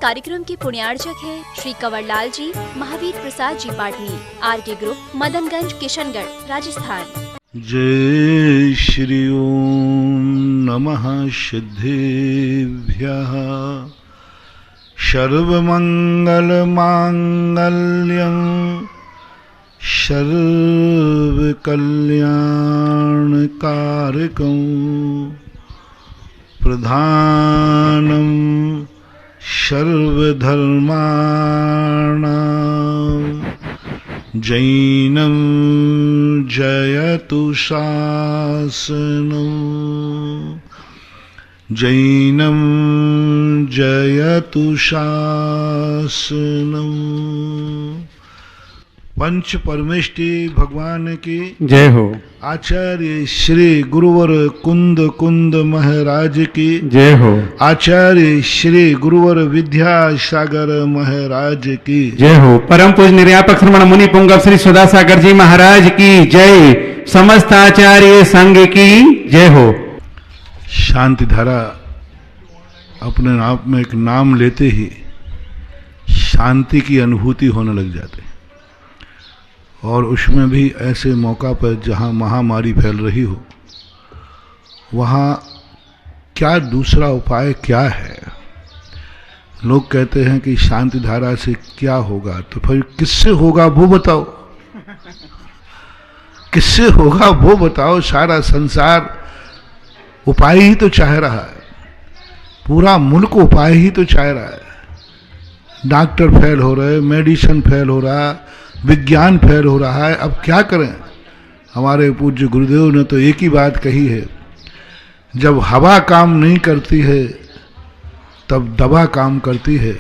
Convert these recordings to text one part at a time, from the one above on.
कार्यक्रम के पुण्यार्चक है श्री कंवरलाल जी, महावीर प्रसाद जी पाटनी, आरके ग्रुप, मदनगंज, किशनगढ़, राजस्थान। जय श्री ओम नमः सिद्धेभ्यः। सर्वमंगल मांगल्यं सर्वकल्याणकारकं प्रधानं सर्वधर्माणां जैनं जयतु शासनं जैनं जयतु शासनं। पंच परमेष्टि भगवान की जय हो। आचार्य श्री गुरुवर कुंद कुंद महाराज की जय हो। आचार्य श्री गुरुवर विद्यासागर महाराज की जय हो। परम पूज्य निर्यापक श्रमण मुनि पुंगव श्री सुधासागर जी महाराज की जय। समस्त आचार्य संघ की जय हो। शांति धारा अपने आप में एक नाम लेते ही शांति की अनुभूति होने लग जाते, और उसमें भी ऐसे मौका पर जहां महामारी फैल रही हो, वहां क्या दूसरा उपाय क्या है। लोग कहते हैं कि शांति धारा से क्या होगा, तो फिर किससे होगा वो बताओ, किससे होगा वो बताओ। सारा संसार उपाय ही तो चाह रहा है, पूरा मुल्क उपाय ही तो चाह रहा है। डॉक्टर फेल हो रहे, मेडिसिन फेल हो रहा, विज्ञान फेल हो रहा है। अब क्या करें। हमारे पूज्य गुरुदेव ने तो एक ही बात कही है, जब हवा काम नहीं करती है तब दवा काम करती है,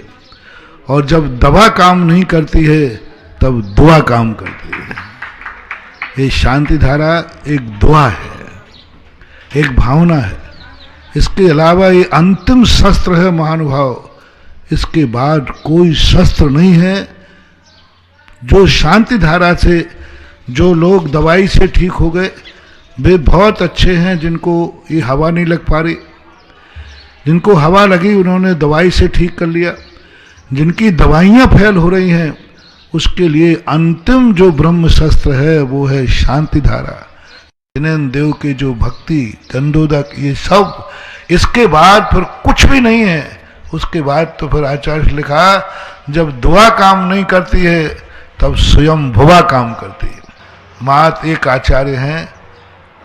और जब दवा काम नहीं करती है तब दुआ काम करती है। ये शांति धारा एक दुआ है, एक भावना है। इसके अलावा ये अंतिम शस्त्र है महानुभाव, इसके बाद कोई शस्त्र नहीं है। जो शांति धारा से जो लोग दवाई से ठीक हो गए वे बहुत अच्छे हैं, जिनको ये हवा नहीं लग पा रही, जिनको हवा लगी उन्होंने दवाई से ठीक कर लिया। जिनकी दवाइयाँ फेल हो रही हैं उसके लिए अंतिम जो ब्रह्म शस्त्र है वो है शांति धारा। जिनेन्द्र देव के जो भक्ति गंधोदक, ये सब, इसके बाद फिर कुछ भी नहीं है। उसके बाद तो फिर आचार्य लिखा, जब दुआ काम नहीं करती है तब स्वयं भुवा काम करती है। मात एक आचार्य हैं,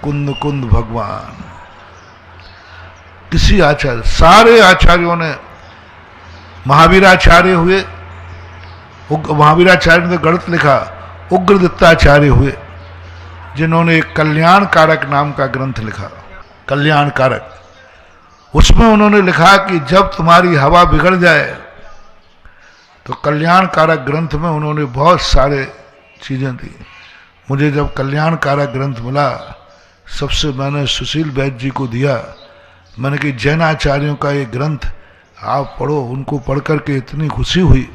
कुंद कुंद भगवान। किसी आचार्य, सारे आचार्यों ने, महावीराचार्य हुए, महावीराचार्य ने तो गणित लिखा, उग्रदत्ताचार्य हुए जिन्होंने एक कल्याण कारक नाम का ग्रंथ लिखा। कल्याण कारक, उसमें उन्होंने लिखा कि जब तुम्हारी हवा बिगड़ जाए, तो कल्याण कारक ग्रंथ में उन्होंने बहुत सारे चीज़ें दी। मुझे जब कल्याण कारक ग्रंथ मिला, सबसे मैंने सुशील वैद्य जी को दिया। मैंने कि जैन आचार्यों का ये ग्रंथ आप पढ़ो। उनको पढ़ करके इतनी खुशी हुई।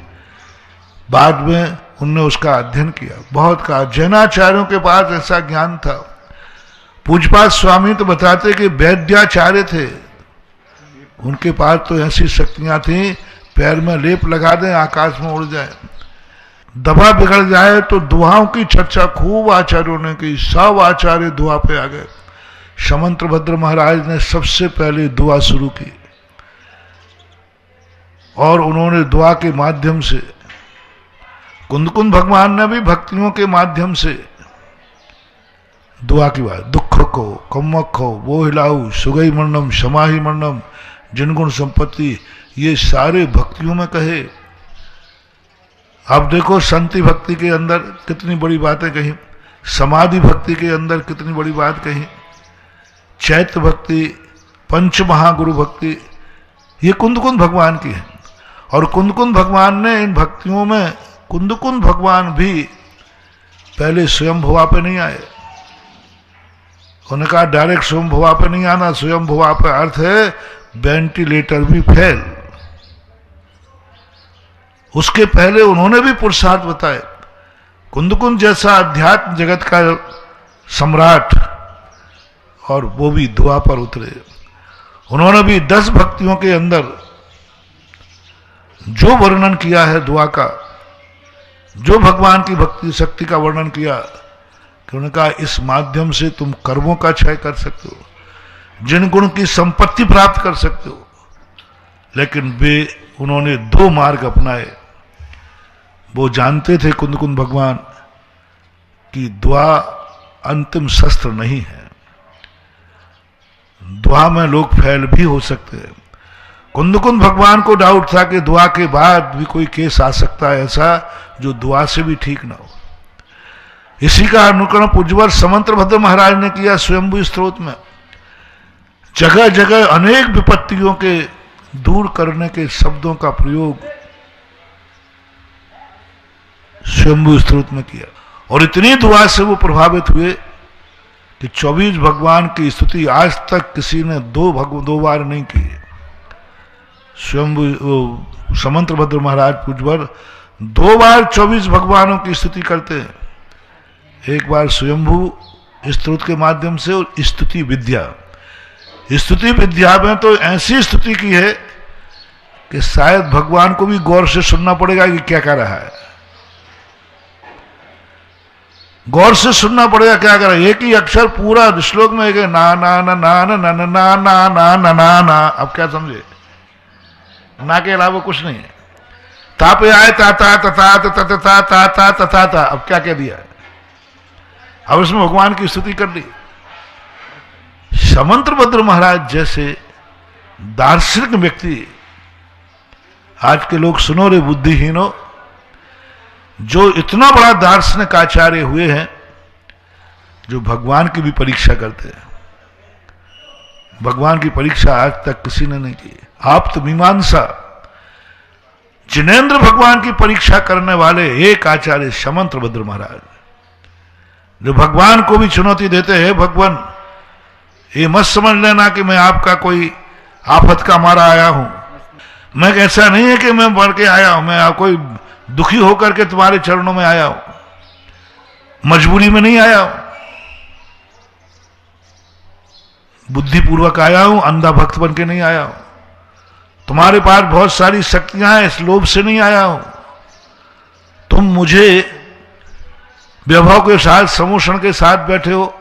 बाद में उनने उसका अध्ययन किया, बहुत कहा। जैनाचार्यों के पास ऐसा ज्ञान था। पूज्यपाद स्वामी तो बताते कि वैद्याचार्य थे, उनके पास तो ऐसी शक्तियां थी, पैर में लेप लगा दें आकाश में उड़ जाए। दवा बिगड़ जाए तो दुआओं की चर्चा खूब आचार्यों ने की। सब आचार्य दुआ पे आ गए। समंत्र भद्र महाराज ने सबसे पहले दुआ शुरू की, और उन्होंने दुआ के माध्यम से, कुंद कुंद भगवान ने भी भक्तियों के माध्यम से दुआ की बात, दुख को कम्मक हो वो हिलाऊ, सुगई मरणम समाही मरणम, जिनगुण संपत्ति, ये सारे भक्तियों में कहे। अब देखो संति भक्ति के अंदर कितनी बड़ी बातें कही, समाधि भक्ति के अंदर कितनी बड़ी बात कही, चैत्य भक्ति, पंच महागुरु भक्ति, ये कुंद कुंद भगवान की है। और कुंद कुंद भगवान ने इन भक्तियों में, कुंद कुंद भगवान भी पहले स्वयं भुवा पे नहीं आए। उन्होंने कहा डायरेक्ट स्वयं भुवा पे नहीं आना। स्वयं भुवा पे अर्थ है वेंटिलेटर भी फेल। उसके पहले उन्होंने भी पुरुषार्थ बताए। कुंद कुंद जैसा अध्यात्म जगत का सम्राट, और वो भी दुआ पर उतरे। उन्होंने भी 10 भक्तियों के अंदर जो वर्णन किया है दुआ का, जो भगवान की भक्ति शक्ति का वर्णन किया, कि उन्होंने कहा इस माध्यम से तुम कर्मों का क्षय कर सकते हो, जिन गुण की संपत्ति प्राप्त कर सकते हो। लेकिन वे उन्होंने दो मार्ग अपनाए। वो जानते थे कुंद भगवान कि दुआ अंतिम शस्त्र नहीं है, दुआ में लोग फैल भी हो सकते हैं। कुंद भगवान को डाउट था कि दुआ के बाद भी कोई केस आ सकता है ऐसा जो दुआ से भी ठीक ना हो। इसी का अनुकरण पूज्यवर समंतभद्र महाराज ने किया स्वयंभू स्त्रोत में। जगह जगह अनेक विपत्तियों के दूर करने के शब्दों का प्रयोग स्वयंभू स्त्रोत में किया, और इतनी दुआ से वो प्रभावित हुए कि 24 भगवान की स्तुति आज तक किसी ने दो बार नहीं की। स्वयंभू समंतभद्र महाराज पूज्यवर 2 बार 24 भगवानों की स्तुति करते हैं। एक बार स्वयंभू स्तोत्र के माध्यम से, और स्तुति विद्या। स्तुति विद्या में तो ऐसी स्तुति की है कि शायद भगवान को भी गौर से सुनना पड़ेगा कि क्या कह रहा है, गौर से सुनना पड़ेगा क्या कर रहा है। एक ही अक्षर पूरा श्लोक में एक ना ना ना ना ना ना ना ना ना ना ना ना ना। अब क्या समझे, ना के अलावा कुछ नहीं है। ता पे आए ता ता ता ता ता ता ता ता ता ता ता ता। अब क्या कह दिया, अब उसमें भगवान की स्तुति कर दी। समंतभद्र महाराज जैसे दार्शनिक व्यक्ति, आज के लोग सुनो रे बुद्धिहीनो, जो इतना बड़ा दार्शनिक आचार्य हुए हैं, जो भगवान की भी परीक्षा करते हैं। भगवान की परीक्षा आज तक किसी ने नहीं की। आप तो मीमांसा, जिनेन्द्र भगवान की परीक्षा करने वाले एक आचार्य समंतभद्र महाराज, जो भगवान को भी चुनौती देते हैं, भगवान ये मत समझ लेना कि मैं आपका कोई आफत का मारा आया हूं। मैं ऐसा नहीं है कि मैं बढ़ के आया हूं, मैं कोई दुखी होकर के तुम्हारे चरणों में आया हूं, मजबूरी में नहीं आया हूं, बुद्धिपूर्वक आया हूं, अंधा भक्त बन के नहीं आया हूं। तुम्हारे पास बहुत सारी शक्तियां हैं, इस लोभ से नहीं आया हूं। तुम मुझे वैभव के साथ समोषण के साथ बैठे हो,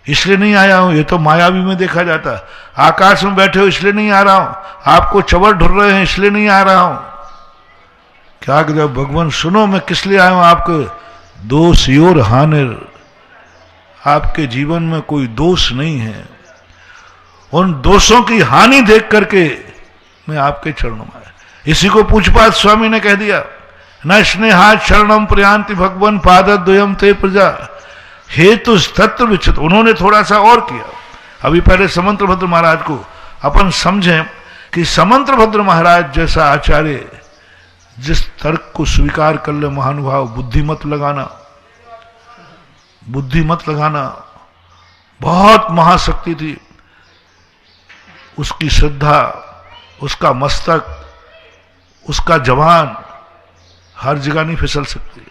इसलिए नहीं आया हूं। ये तो मायावी में देखा जाता है। आकाश में बैठे हो इसलिए नहीं आ रहा हूं, आपको चवर ढूंढ रहे हैं इसलिए नहीं आ रहा हूं। क्या जब भगवान सुनो मैं किस लिए आया हूं, आपके दोष योर हानिर, आपके जीवन में कोई दोष नहीं है, उन दोषों की हानि देख करके मैं आपके चरणों में आया। इसी को पूज्यपाद स्वामी ने कह दिया, न स्नेहा शरणम प्रयांति भगवन पादद्वयम ते प्रजा हेतु तत्व विचित। उन्होंने थोड़ा सा और किया। अभी पहले समंतभद्र महाराज को अपन समझें कि समंतभद्र महाराज जैसा आचार्य जिस तर्क को स्वीकार कर ले महानुभाव, बुद्धि मत लगाना बहुत महाशक्ति थी। उसकी श्रद्धा, उसका मस्तक, उसका जवान हर जगह नहीं फिसल सकती।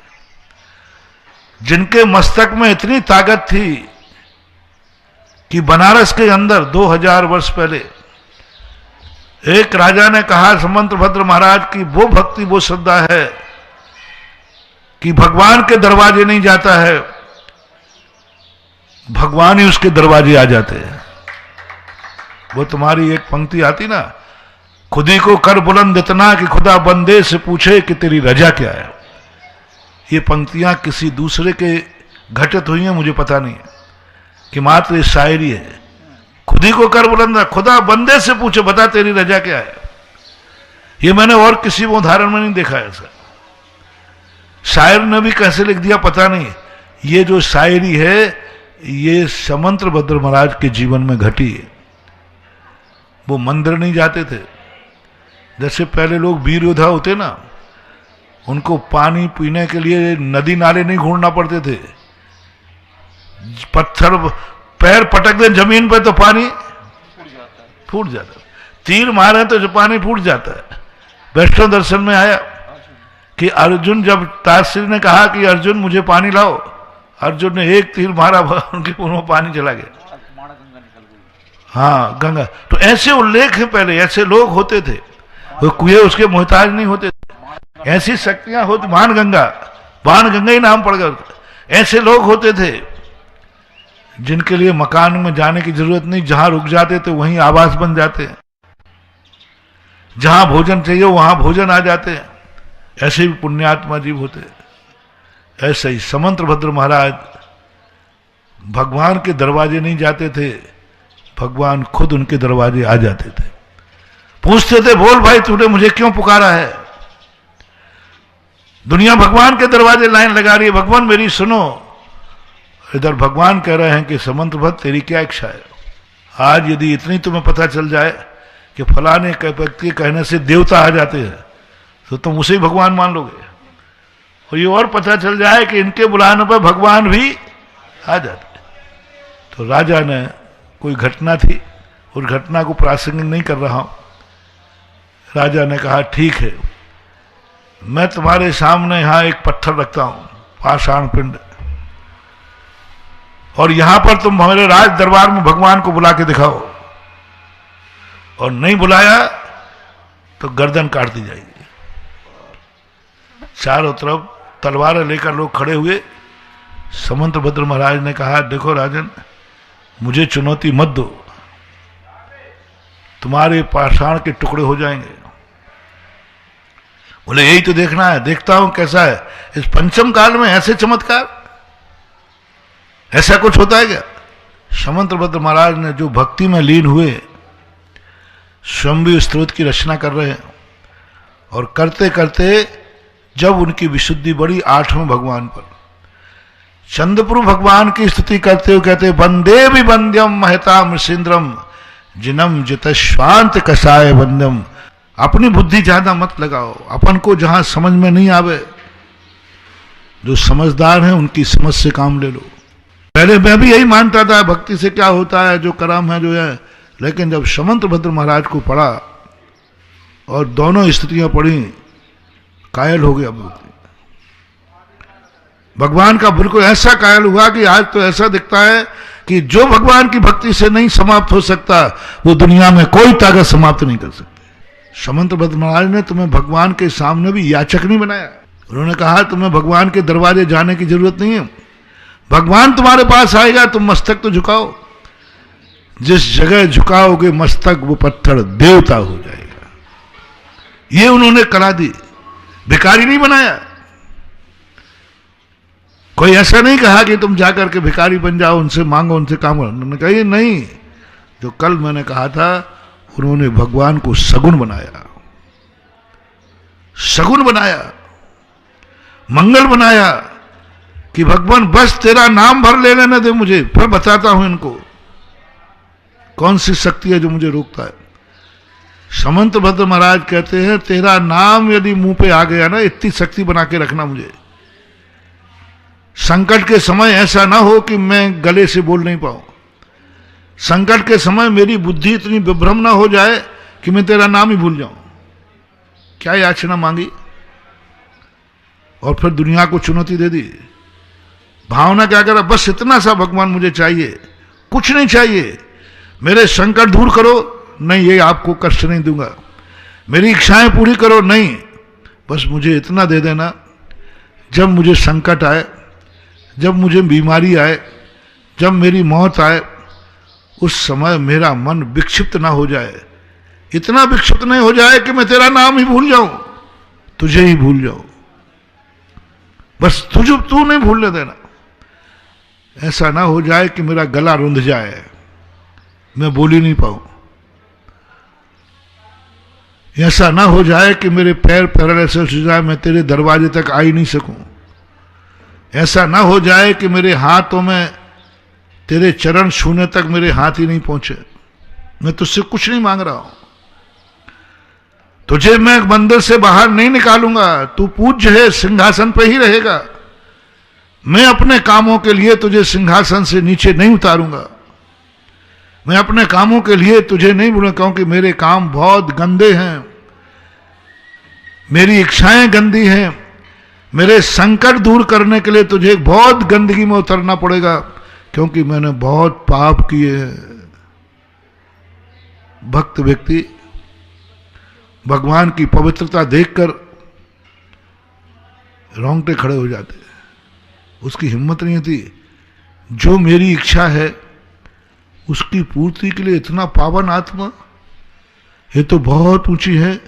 जिनके मस्तक में इतनी ताकत थी कि बनारस के अंदर 2000 वर्ष पहले एक राजा ने कहा समंतभद्र महाराज की वो भक्ति, वो श्रद्धा है कि भगवान के दरवाजे नहीं जाता है, भगवान ही उसके दरवाजे आ जाते हैं। वो तुम्हारी एक पंक्ति आती ना, खुदी को कर बुलंद इतना कि खुदा बंदे से पूछे कि तेरी रजा क्या है। ये पंक्तियां किसी दूसरे के घटित हुई हैं, मुझे पता नहीं है, कि मात्र ये शायरी है। खुदी को कर बुलंद, खुदा बंदे से पूछे बता तेरी रजा क्या है। ये मैंने और किसी उदाहरण में नहीं देखा ऐसा। शायर ने भी कैसे लिख दिया पता नहीं। ये जो शायरी है ये समंतभद्र महाराज के जीवन में घटी है। वो मंदिर नहीं जाते थे। जैसे पहले लोग वीर योद्धा होते ना, उनको पानी पीने के लिए नदी नाले नहीं घूमना पड़ते थे। पत्थर पैर पटक दे जमीन पर तो पानी फूट जाता है, तीर मारे तो जो पानी फूट जाता है। वैष्णव दर्शन में आया कि अर्जुन, जब तारश्री ने कहा कि अर्जुन मुझे पानी लाओ, अर्जुन ने एक तीर मारा, उनके मुंह में पानी चला गया। हाँ, गंगा। तो ऐसे उल्लेख है, पहले ऐसे लोग होते थे वो कुएं उसके मोहताज नहीं होते। ऐसी शक्तियां होती, बाण गंगा ही नाम पड़ गया। ऐसे लोग होते थे जिनके लिए मकान में जाने की जरूरत नहीं, जहां रुक जाते थे वहीं आवास बन जाते, जहां भोजन चाहिए वहां भोजन आ जाते। ऐसे भी पुण्यात्मा जीव होते। ऐसे ही समंतभद्र महाराज भगवान के दरवाजे नहीं जाते थे, भगवान खुद उनके दरवाजे आ जाते थे। पूछते थे, बोल भाई तूने मुझे क्यों पुकारा है? दुनिया भगवान के दरवाजे लाइन लगा रही है, भगवान मेरी सुनो। इधर भगवान कह रहे हैं कि समंतभद्र तेरी क्या इच्छा है? आज यदि इतनी तुम्हें पता चल जाए कि फलाने व्यक्ति कहने से देवता आ जाते हैं तो तुम उसे ही भगवान मान लोगे, और ये और पता चल जाए कि इनके बुलाने पर भगवान भी आ जाते। तो राजा ने, कोई घटना थी, उस घटना को प्रासंगिक नहीं कर रहा हूं, राजा ने कहा ठीक है, मैं तुम्हारे सामने यहां एक पत्थर रखता हूं, पाषाण पिंड, और यहां पर तुम हमारे राज दरबार में भगवान को बुला के दिखाओ, और नहीं बुलाया तो गर्दन काट दी जाएगी। चारों तरफ तलवारें लेकर लोग खड़े हुए। समंतभद्र महाराज ने कहा, देखो राजन, मुझे चुनौती मत दो, तुम्हारे पाषाण के टुकड़े हो जाएंगे। बोले यही तो देखना है, देखता हूं कैसा है इस पंचम काल में ऐसे चमत्कार, ऐसा कुछ होता है क्या? समंतभद्र महाराज ने जो भक्ति में लीन हुए, स्वयंभू स्तोत्र की रचना कर रहे हैं, और करते करते जब उनकी विशुद्धि बढ़ी 8वें भगवान पर, चंद्रप्रभु भगवान की स्तुति करते हुए कहते, वंदे भी वंद्यम महता मृषेन्द्रम जिनम जित स्वांत कसाय वंद्यम। अपनी बुद्धि ज्यादा मत लगाओ, अपन को जहां समझ में नहीं आवे, जो समझदार हैं उनकी समझ से काम ले लो। पहले मैं भी यही मानता था भक्ति से क्या होता है, जो कर्म है जो है, लेकिन जब समंतभद्र महाराज को पढ़ा और दोनों स्थितियां पढ़ी, कायल हो गया। भगवान का बिल्कुल ऐसा कायल हुआ कि आज तो ऐसा दिखता है कि जो भगवान की भक्ति से नहीं समाप्त हो सकता, वो दुनिया में कोई ताकत समाप्त नहीं कर सकती। समंतभद्र महाराज ने तुम्हें भगवान के सामने भी याचक नहीं बनाया। उन्होंने कहा तुम्हें भगवान के दरवाजे जाने की जरूरत नहीं है, भगवान तुम्हारे पास आएगा, तुम मस्तक तो झुकाओ। जिस जगह झुकाओगे मस्तक, वो पत्थर देवता हो जाएगा। ये उन्होंने कला दी, भिखारी नहीं बनाया। कोई ऐसा नहीं कहा कि तुम जाकर के भिखारी बन जाओ, उनसे मांगो, उनसे काम करो। उन्होंने कहा ये नहीं, जो कल मैंने कहा था, उन्होंने भगवान को सगुण बनाया, सगुण बनाया, मंगल बनाया कि भगवान बस तेरा नाम भर ले लेने दे मुझे, फिर बताता हूं इनको कौन सी शक्ति है जो मुझे रोकता है। समंतभद्र महाराज कहते हैं, तेरा नाम यदि मुंह पे आ गया ना, इतनी शक्ति बना के रखना मुझे। संकट के समय ऐसा ना हो कि मैं गले से बोल नहीं पाऊं। संकट के समय मेरी बुद्धि इतनी विभ्रम ना हो जाए कि मैं तेरा नाम ही भूल जाऊं। क्या याचना मांगी, और फिर दुनिया को चुनौती दे दी। भावना क्या करा, बस इतना सा भगवान मुझे चाहिए, कुछ नहीं चाहिए। मेरे संकट दूर करो, नहीं ये आपको कष्ट नहीं दूंगा। मेरी इच्छाएं पूरी करो, नहीं बस मुझे इतना दे देना, जब मुझे संकट आए, जब मुझे बीमारी आए, जब मेरी मौत आए, उस समय मेरा मन विक्षिप्त ना हो जाए, इतना विक्षिप्त नहीं हो जाए कि मैं तेरा नाम ही भूल जाऊं, तुझे ही भूल जाऊं। बस तुझे तू नहीं भूलने देना। ऐसा ना हो जाए कि मेरा गला रुंध जाए, मैं बोल ही नहीं पाऊं। ऐसा ना हो जाए कि मेरे पैर पैरालिसिस हो जाए, मैं तेरे दरवाजे तक आ ही नहीं सकूं। ऐसा ना हो जाए कि मेरे हाथों में तेरे चरण छूने तक मेरे हाथ ही नहीं पहुंचे। मैं तुझसे कुछ नहीं मांग रहा हूं, तुझे मैं मंदिर से बाहर नहीं निकालूंगा, तू पूज्य है, सिंहासन पे ही रहेगा। मैं अपने कामों के लिए तुझे सिंहासन से नीचे नहीं उतारूंगा। मैं अपने कामों के लिए तुझे नहीं बोलूंगा, क्योंकि मेरे काम बहुत गंदे हैं, मेरी इच्छाएं गंदी हैं। मेरे संकट दूर करने के लिए तुझे बहुत गंदगी में उतरना पड़ेगा, क्योंकि मैंने बहुत पाप किए हैं। भक्त व्यक्ति भगवान की पवित्रता देखकर रोंगटे खड़े हो जाते। उसकी हिम्मत नहीं थी, जो मेरी इच्छा है उसकी पूर्ति के लिए इतना पावन आत्मा, ये तो बहुत ऊंची है,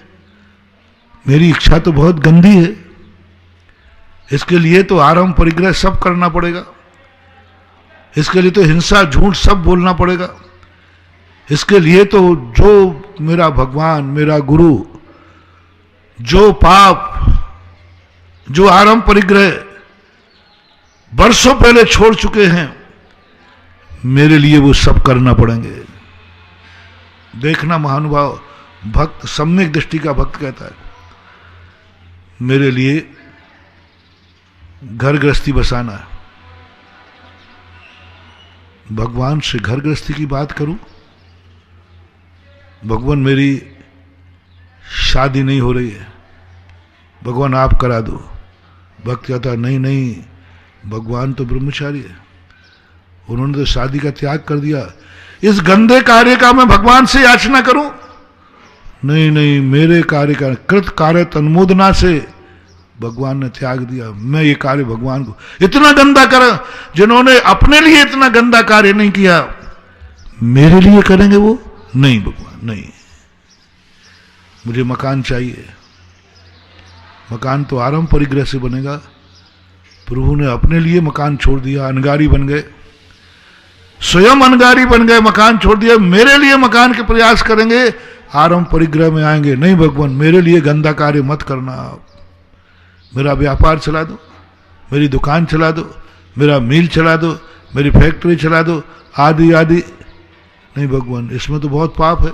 मेरी इच्छा तो बहुत गंदी है, इसके लिए तो आरंभ परिग्रह सब करना पड़ेगा, इसके लिए तो हिंसा झूठ सब बोलना पड़ेगा, इसके लिए तो जो मेरा भगवान मेरा गुरु जो पाप जो आरंभ परिग्रह वर्षों पहले छोड़ चुके हैं, मेरे लिए वो सब करना पड़ेंगे। देखना महानुभाव, भक्त सम्यक दृष्टि का भक्त कहता है, मेरे लिए घर गृहस्थी बसाना है। भगवान से घर गृहस्थी की बात करूं, भगवान मेरी शादी नहीं हो रही है, भगवान आप करा दो। भक्त कहता है नहीं नहीं, भगवान तो ब्रह्मचारी है, उन्होंने तो शादी का त्याग कर दिया, इस गंदे कार्य का मैं भगवान से याचना करूं? नहीं नहीं, मेरे कार्य का कृत कार्य तन्मोदना से भगवान ने त्याग दिया, मैं ये कार्य भगवान को इतना गंदा कर, जिन्होंने अपने लिए इतना गंदा कार्य नहीं किया, मेरे लिए करेंगे वो? नहीं भगवान नहीं, मुझे मकान चाहिए, मकान तो आरंभ परिग्रह से बनेगा। प्रभु ने अपने लिए मकान छोड़ दिया, अनगारी बन गए, स्वयं अनगारी बन गए, मकान छोड़ दिया, मेरे लिए मकान के प्रयास करेंगे, आरंभ परिग्रह में आएंगे। नहीं भगवान, मेरे लिए गंदा कार्य मत करना, आप मेरा व्यापार चला दो, मेरी दुकान चला दो, मेरा मिल चला दो, मेरी फैक्ट्री चला दो, आदि आदि। नहीं भगवान, इसमें तो बहुत पाप है,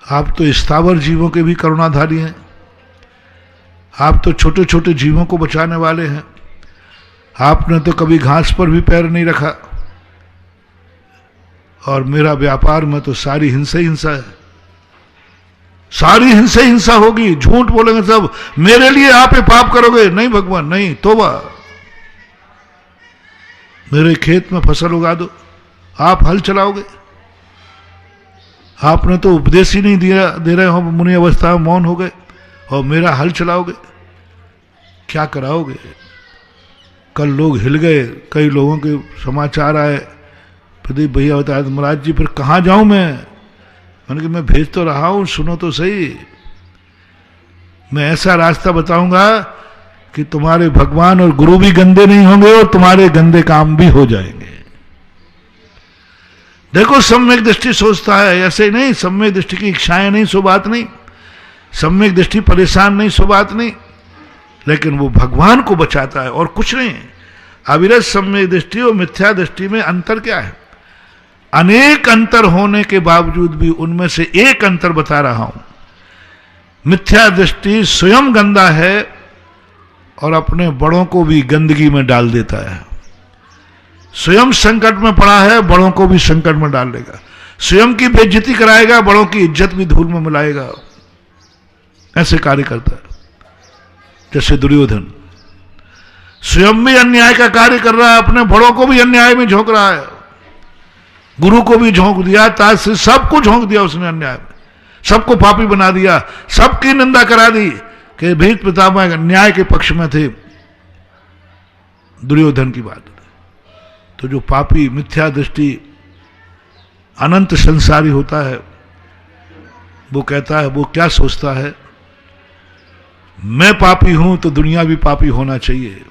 आप तो स्थावर जीवों के भी करुणाधारी हैं, आप तो छोटे छोटे जीवों को बचाने वाले हैं, आपने तो कभी घास पर भी पैर नहीं रखा, और मेरा व्यापार में तो सारी हिंसा ही हिंसा है, सारी हिंसा ही हिंसा होगी, झूठ बोलेंगे सब, मेरे लिए आप ये पाप करोगे? नहीं भगवान नहीं, तौबा। मेरे खेत में फसल उगा दो, आप हल चलाओगे? आपने तो उपदेश ही नहीं दिया, दे रहे हो, मुनि अवस्था में मौन हो गए, और मेरा हल चलाओगे? क्या कराओगे? कल लोग हिल गए, कई लोगों के समाचार आए, प्रदीप भैया बताया महाराज जी फिर कहाँ जाऊं मैं? मैंने कहा मैं भेज तो रहा हूं, सुनो तो सही, मैं ऐसा रास्ता बताऊंगा कि तुम्हारे भगवान और गुरु भी गंदे नहीं होंगे और तुम्हारे गंदे काम भी हो जाएंगे। देखो सम्यक दृष्टि सोचता है, ऐसे नहीं, सम्यक दृष्टि की इच्छाएं नहीं, सो बात नहीं, सम्यक दृष्टि परेशान नहीं, सो बात नहीं, लेकिन वो भगवान को बचाता है और कुछ नहीं। अविरत सम्यक दृष्टि और मिथ्या दृष्टि में अंतर क्या है? अनेक अंतर होने के बावजूद भी उनमें से एक अंतर बता रहा हूं, मिथ्या दृष्टि स्वयं गंदा है और अपने बड़ों को भी गंदगी में डाल देता है, स्वयं संकट में पड़ा है, बड़ों को भी संकट में डाल देगा, स्वयं की बेइज्जती कराएगा, बड़ों की इज्जत भी धूल में मिलाएगा, ऐसे कार्य करता है। जैसे दुर्योधन स्वयं भी अन्याय का कार्य कर रहा है, अपने बड़ों को भी अन्याय में झोंक रहा है, गुरु को भी झोंक दिया, ताज से सबको झोंक दिया उसने अन्याय में, सबको पापी बना दिया, सबकी निंदा करा दी कि भीष्म पितामह न्याय के पक्ष में थे। दुर्योधन की बात। तो जो पापी मिथ्या दृष्टि अनंत संसारी होता है, वो कहता है, वो क्या सोचता है, मैं पापी हूं तो दुनिया भी पापी होना चाहिए,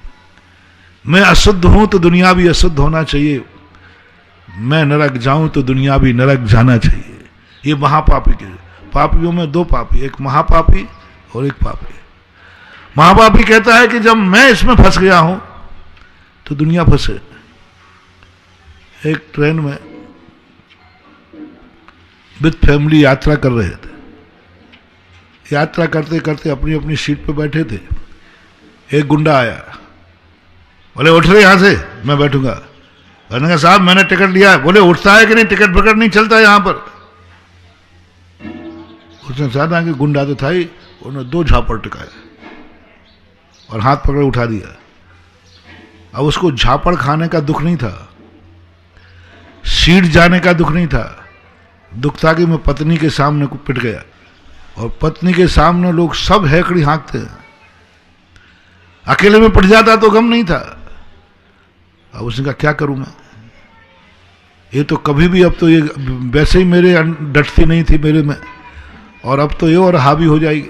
मैं अशुद्ध हूं तो दुनिया भी अशुद्ध होना चाहिए, मैं नरक जाऊं तो दुनिया भी नरक जाना चाहिए। ये महापापी के, पापियों में दो पापी, एक महापापी और एक पापी। महापापी कहता है कि जब मैं इसमें फंस गया हूं तो दुनिया फंसे। एक ट्रेन में विद फैमिली यात्रा कर रहे थे, यात्रा करते करते अपनी अपनी सीट पर बैठे थे, एक गुंडा आया, बोले उठ रहे यहां से, मैं बैठूंगा। मैंने कहा साहब मैंने टिकट लिया। बोले उठता है कि नहीं, टिकट विकट नहीं चलता यहां पर। उसने चाहा कि गुंडा तो था ही, उन्होंने दो झापड़ टिकाए और हाथ पकड़े उठा दिया। अब उसको झापड़ खाने का दुख नहीं था, सीट जाने का दुख नहीं था, दुख था कि मैं पत्नी के सामने को पिट गया। और पत्नी के सामने लोग सब हैकड़ी हाँकते हैं। अकेले में पड़ जाता तो गम नहीं था। अब उसने कहा क्या करूं मैं, ये तो कभी भी, अब तो ये वैसे ही मेरे डटती नहीं थी मेरे में, और अब तो ये और हावी हो जाएगी।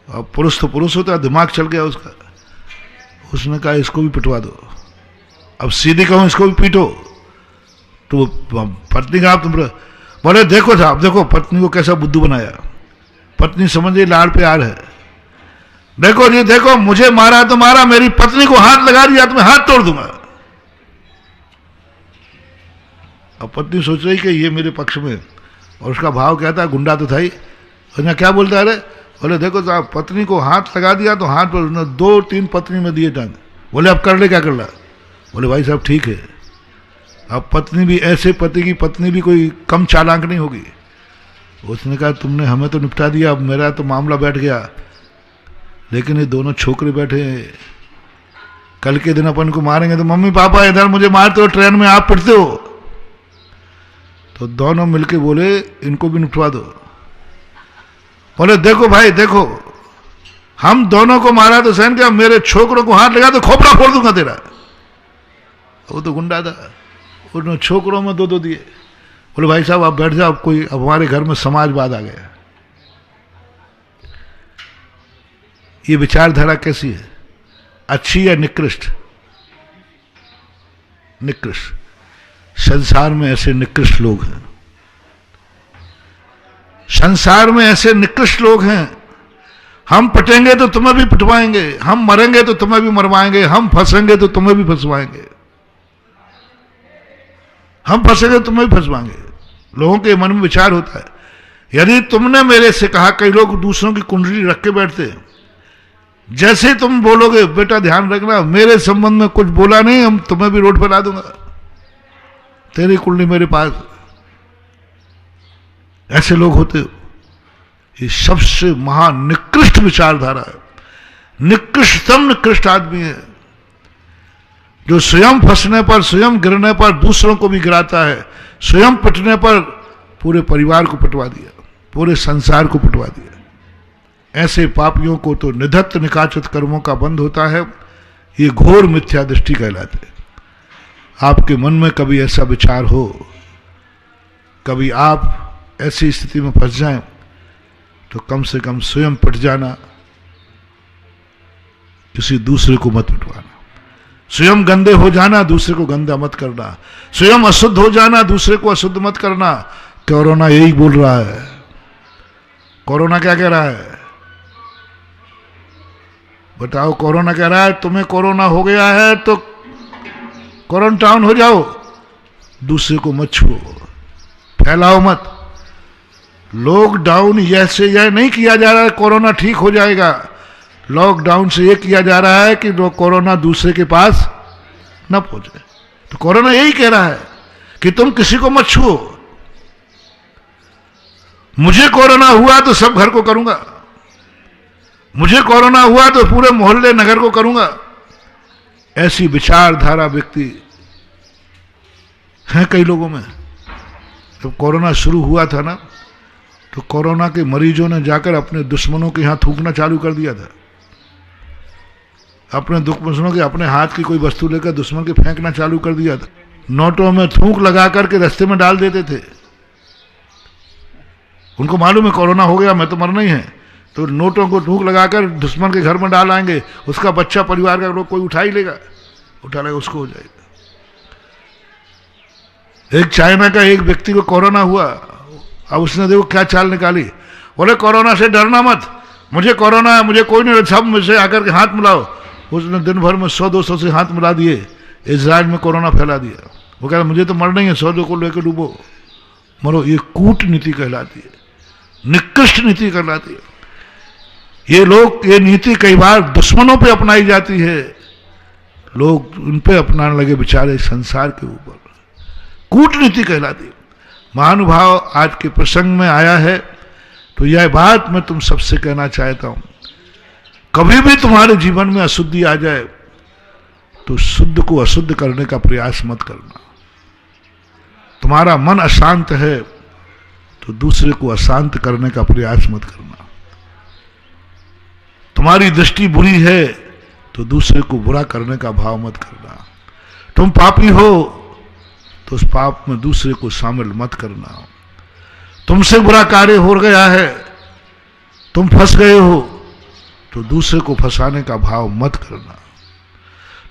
अब पुरुष तो पुरुष होता है, दिमाग चल गया उसका। उसने कहा इसको भी पिटवा दो। अब सीधी कहूं इसको भी पीटो, तो पत्नी का तुम बोले देखो साहब, देखो पत्नी को कैसा बुद्धू बनाया। पत्नी समझे लाड़ प्यार है। देखो जी देखो, मुझे मारा तो मारा, मेरी पत्नी को हाथ लगा दिया तो मैं हाथ तोड़ दूंगा। अब पत्नी सोच रही कि ये मेरे पक्ष में, और उसका भाव क्या था, गुंडा तो था ही। उसने क्या बोलता है, बोले देखो साहब, पत्नी को हाथ लगा दिया तो हाथ पर उसने 2-3 पत्नी में दिए टांग। बोले अब कर ले, क्या कर ला। बोले भाई साहब ठीक है। अब पत्नी भी ऐसे, पति की पत्नी भी कोई कम चालाक नहीं होगी। उसने कहा तुमने हमें तो निपटा दिया, अब मेरा तो मामला बैठ गया, लेकिन ये दोनों छोकरे बैठे हैं, कल के दिन अपन को मारेंगे तो मम्मी पापा इधर मुझे मारते हो, ट्रेन में आप पिटते हो। तो दोनों मिलके बोले इनको भी निपटवा दो। बोले देखो भाई देखो, हम दोनों को मारा तो सहन किया, मेरे छोकरों को हाथ लगा तो खोपड़ा फोड़ दूंगा तेरा। वो तो गुंडा था, उन्होंने छोकरों में 2-2 दिए। बोले भाई साहब आप बैठ जाओ, अब हमारे घर में समाजवाद आ गया। ये विचारधारा कैसी है, अच्छी या निकृष्ट? निकृष्ट। संसार में ऐसे निकृष्ट लोग हैं, संसार में ऐसे निकृष्ट लोग हैं। हम पटेंगे तो तुम्हें भी पिटवाएंगे, हम मरेंगे तो तुम्हें भी मरवाएंगे, हम फंसेंगे तो तुम्हें भी फंसवाएंगे, हम फंसेंगे तो तुम्हें भी फंसवाएंगे। लोगों के मन में विचार होता है। यदि तुमने मेरे से कहा, कई लोग दूसरों की कुंडली रख के बैठते हैं, जैसे तुम बोलोगे बेटा ध्यान रखना मेरे संबंध में कुछ बोला नहीं, हम तुम्हें भी रोड पर ला दूंगा, तेरी कुंडली मेरे पास। ऐसे लोग होते हो। ये सबसे महान निकृष्ट विचारधारा है। निकृष्टतम निकृष्ट आदमी है जो स्वयं फंसने पर, स्वयं गिरने पर दूसरों को भी गिराता है, स्वयं पिटने पर पूरे परिवार को पिटवा दिया, पूरे संसार को पिटवा दिया। ऐसे पापियों को तो निधत्त निकाचित कर्मों का बंध होता है। ये घोर मिथ्या दृष्टि कहलाते हैं। आपके मन में कभी ऐसा विचार हो, कभी आप ऐसी स्थिति में फंस जाएं, तो कम से कम स्वयं पिट जाना, किसी दूसरे को मत पिटवाना। स्वयं गंदे हो जाना, दूसरे को गंदा मत करना। स्वयं अशुद्ध हो जाना, दूसरे को अशुद्ध मत करना। कोरोना यही बोल रहा है। कोरोना क्या कह रहा है बताओ? कोरोना कह रहा है तुम्हें कोरोना हो गया है तो क्वारंटाइन हो जाओ, दूसरे को मत छुओ, फैलाओ मत। लॉकडाउन ऐसे यह नहीं किया जा रहा है कोरोना ठीक हो जाएगा। लॉकडाउन से यह किया जा रहा है कि कोरोना दूसरे के पास न पहुंचे। तो कोरोना यही कह रहा है कि तुम किसी को मत छुओ। मुझे कोरोना हुआ तो सब घर को करूंगा, मुझे कोरोना हुआ तो पूरे मोहल्ले नगर को करूंगा। ऐसी विचारधारा व्यक्ति हैं कई लोगों में। जब कोरोना शुरू हुआ था ना, तो कोरोना के मरीजों ने जाकर अपने दुश्मनों के यहां थूकना चालू कर दिया था। अपने दुश्मनों के अपने हाथ की कोई वस्तु लेकर दुश्मन के फेंकना चालू कर दिया था। नोटों में थूक लगा करके रास्ते में डाल देते थे। उनको मालूम है कोरोना हो गया, मैं तो मरना ही है, तो नोटों को थूक लगाकर दुश्मन के घर में डाल आएंगे। उसका बच्चा परिवार का लोग कोई उठा ही लेगा, उठा लेगा, उसको हो जाएगा। एक चाइना का एक व्यक्ति को कोरोना हुआ। अब उसने देखो क्या चाल निकाली, बोले कोरोना से डरना मत, मुझे कोरोना है, मुझे कोई नहीं, सब मुझसे आकर के हाथ मिलाओ। उसने दिन भर में 100-200 से हाथ मिला दिए, इजराइल में कोरोना फैला दिया। वो कह रहा मुझे तो मरना ही है, 100 को लेकर डूबो, मरो। ये कूटनीति कहलाती है, निकृष्ट नीति कहलाती है। ये लोग, ये नीति कई बार दुश्मनों पे अपनाई जाती है, लोग उन पे अपनाने लगे बेचारे संसार के ऊपर। कूटनीति कहलाती है। महानुभाव आज के प्रसंग में आया है तो यह बात मैं तुम सबसे कहना चाहता हूं, कभी भी तुम्हारे जीवन में अशुद्धि आ जाए तो शुद्ध को अशुद्ध करने का प्रयास मत करना। तुम्हारा मन अशांत है तो दूसरे को अशांत करने का प्रयास मत करना। तुम्हारी दृष्टि बुरी है तो दूसरे को बुरा करने का भाव मत करना। तुम पापी हो तो उस पाप में दूसरे को शामिल मत करना। तुमसे बुरा कार्य हो गया है, तुम फंस गए हो तो दूसरे को फंसाने का भाव मत करना।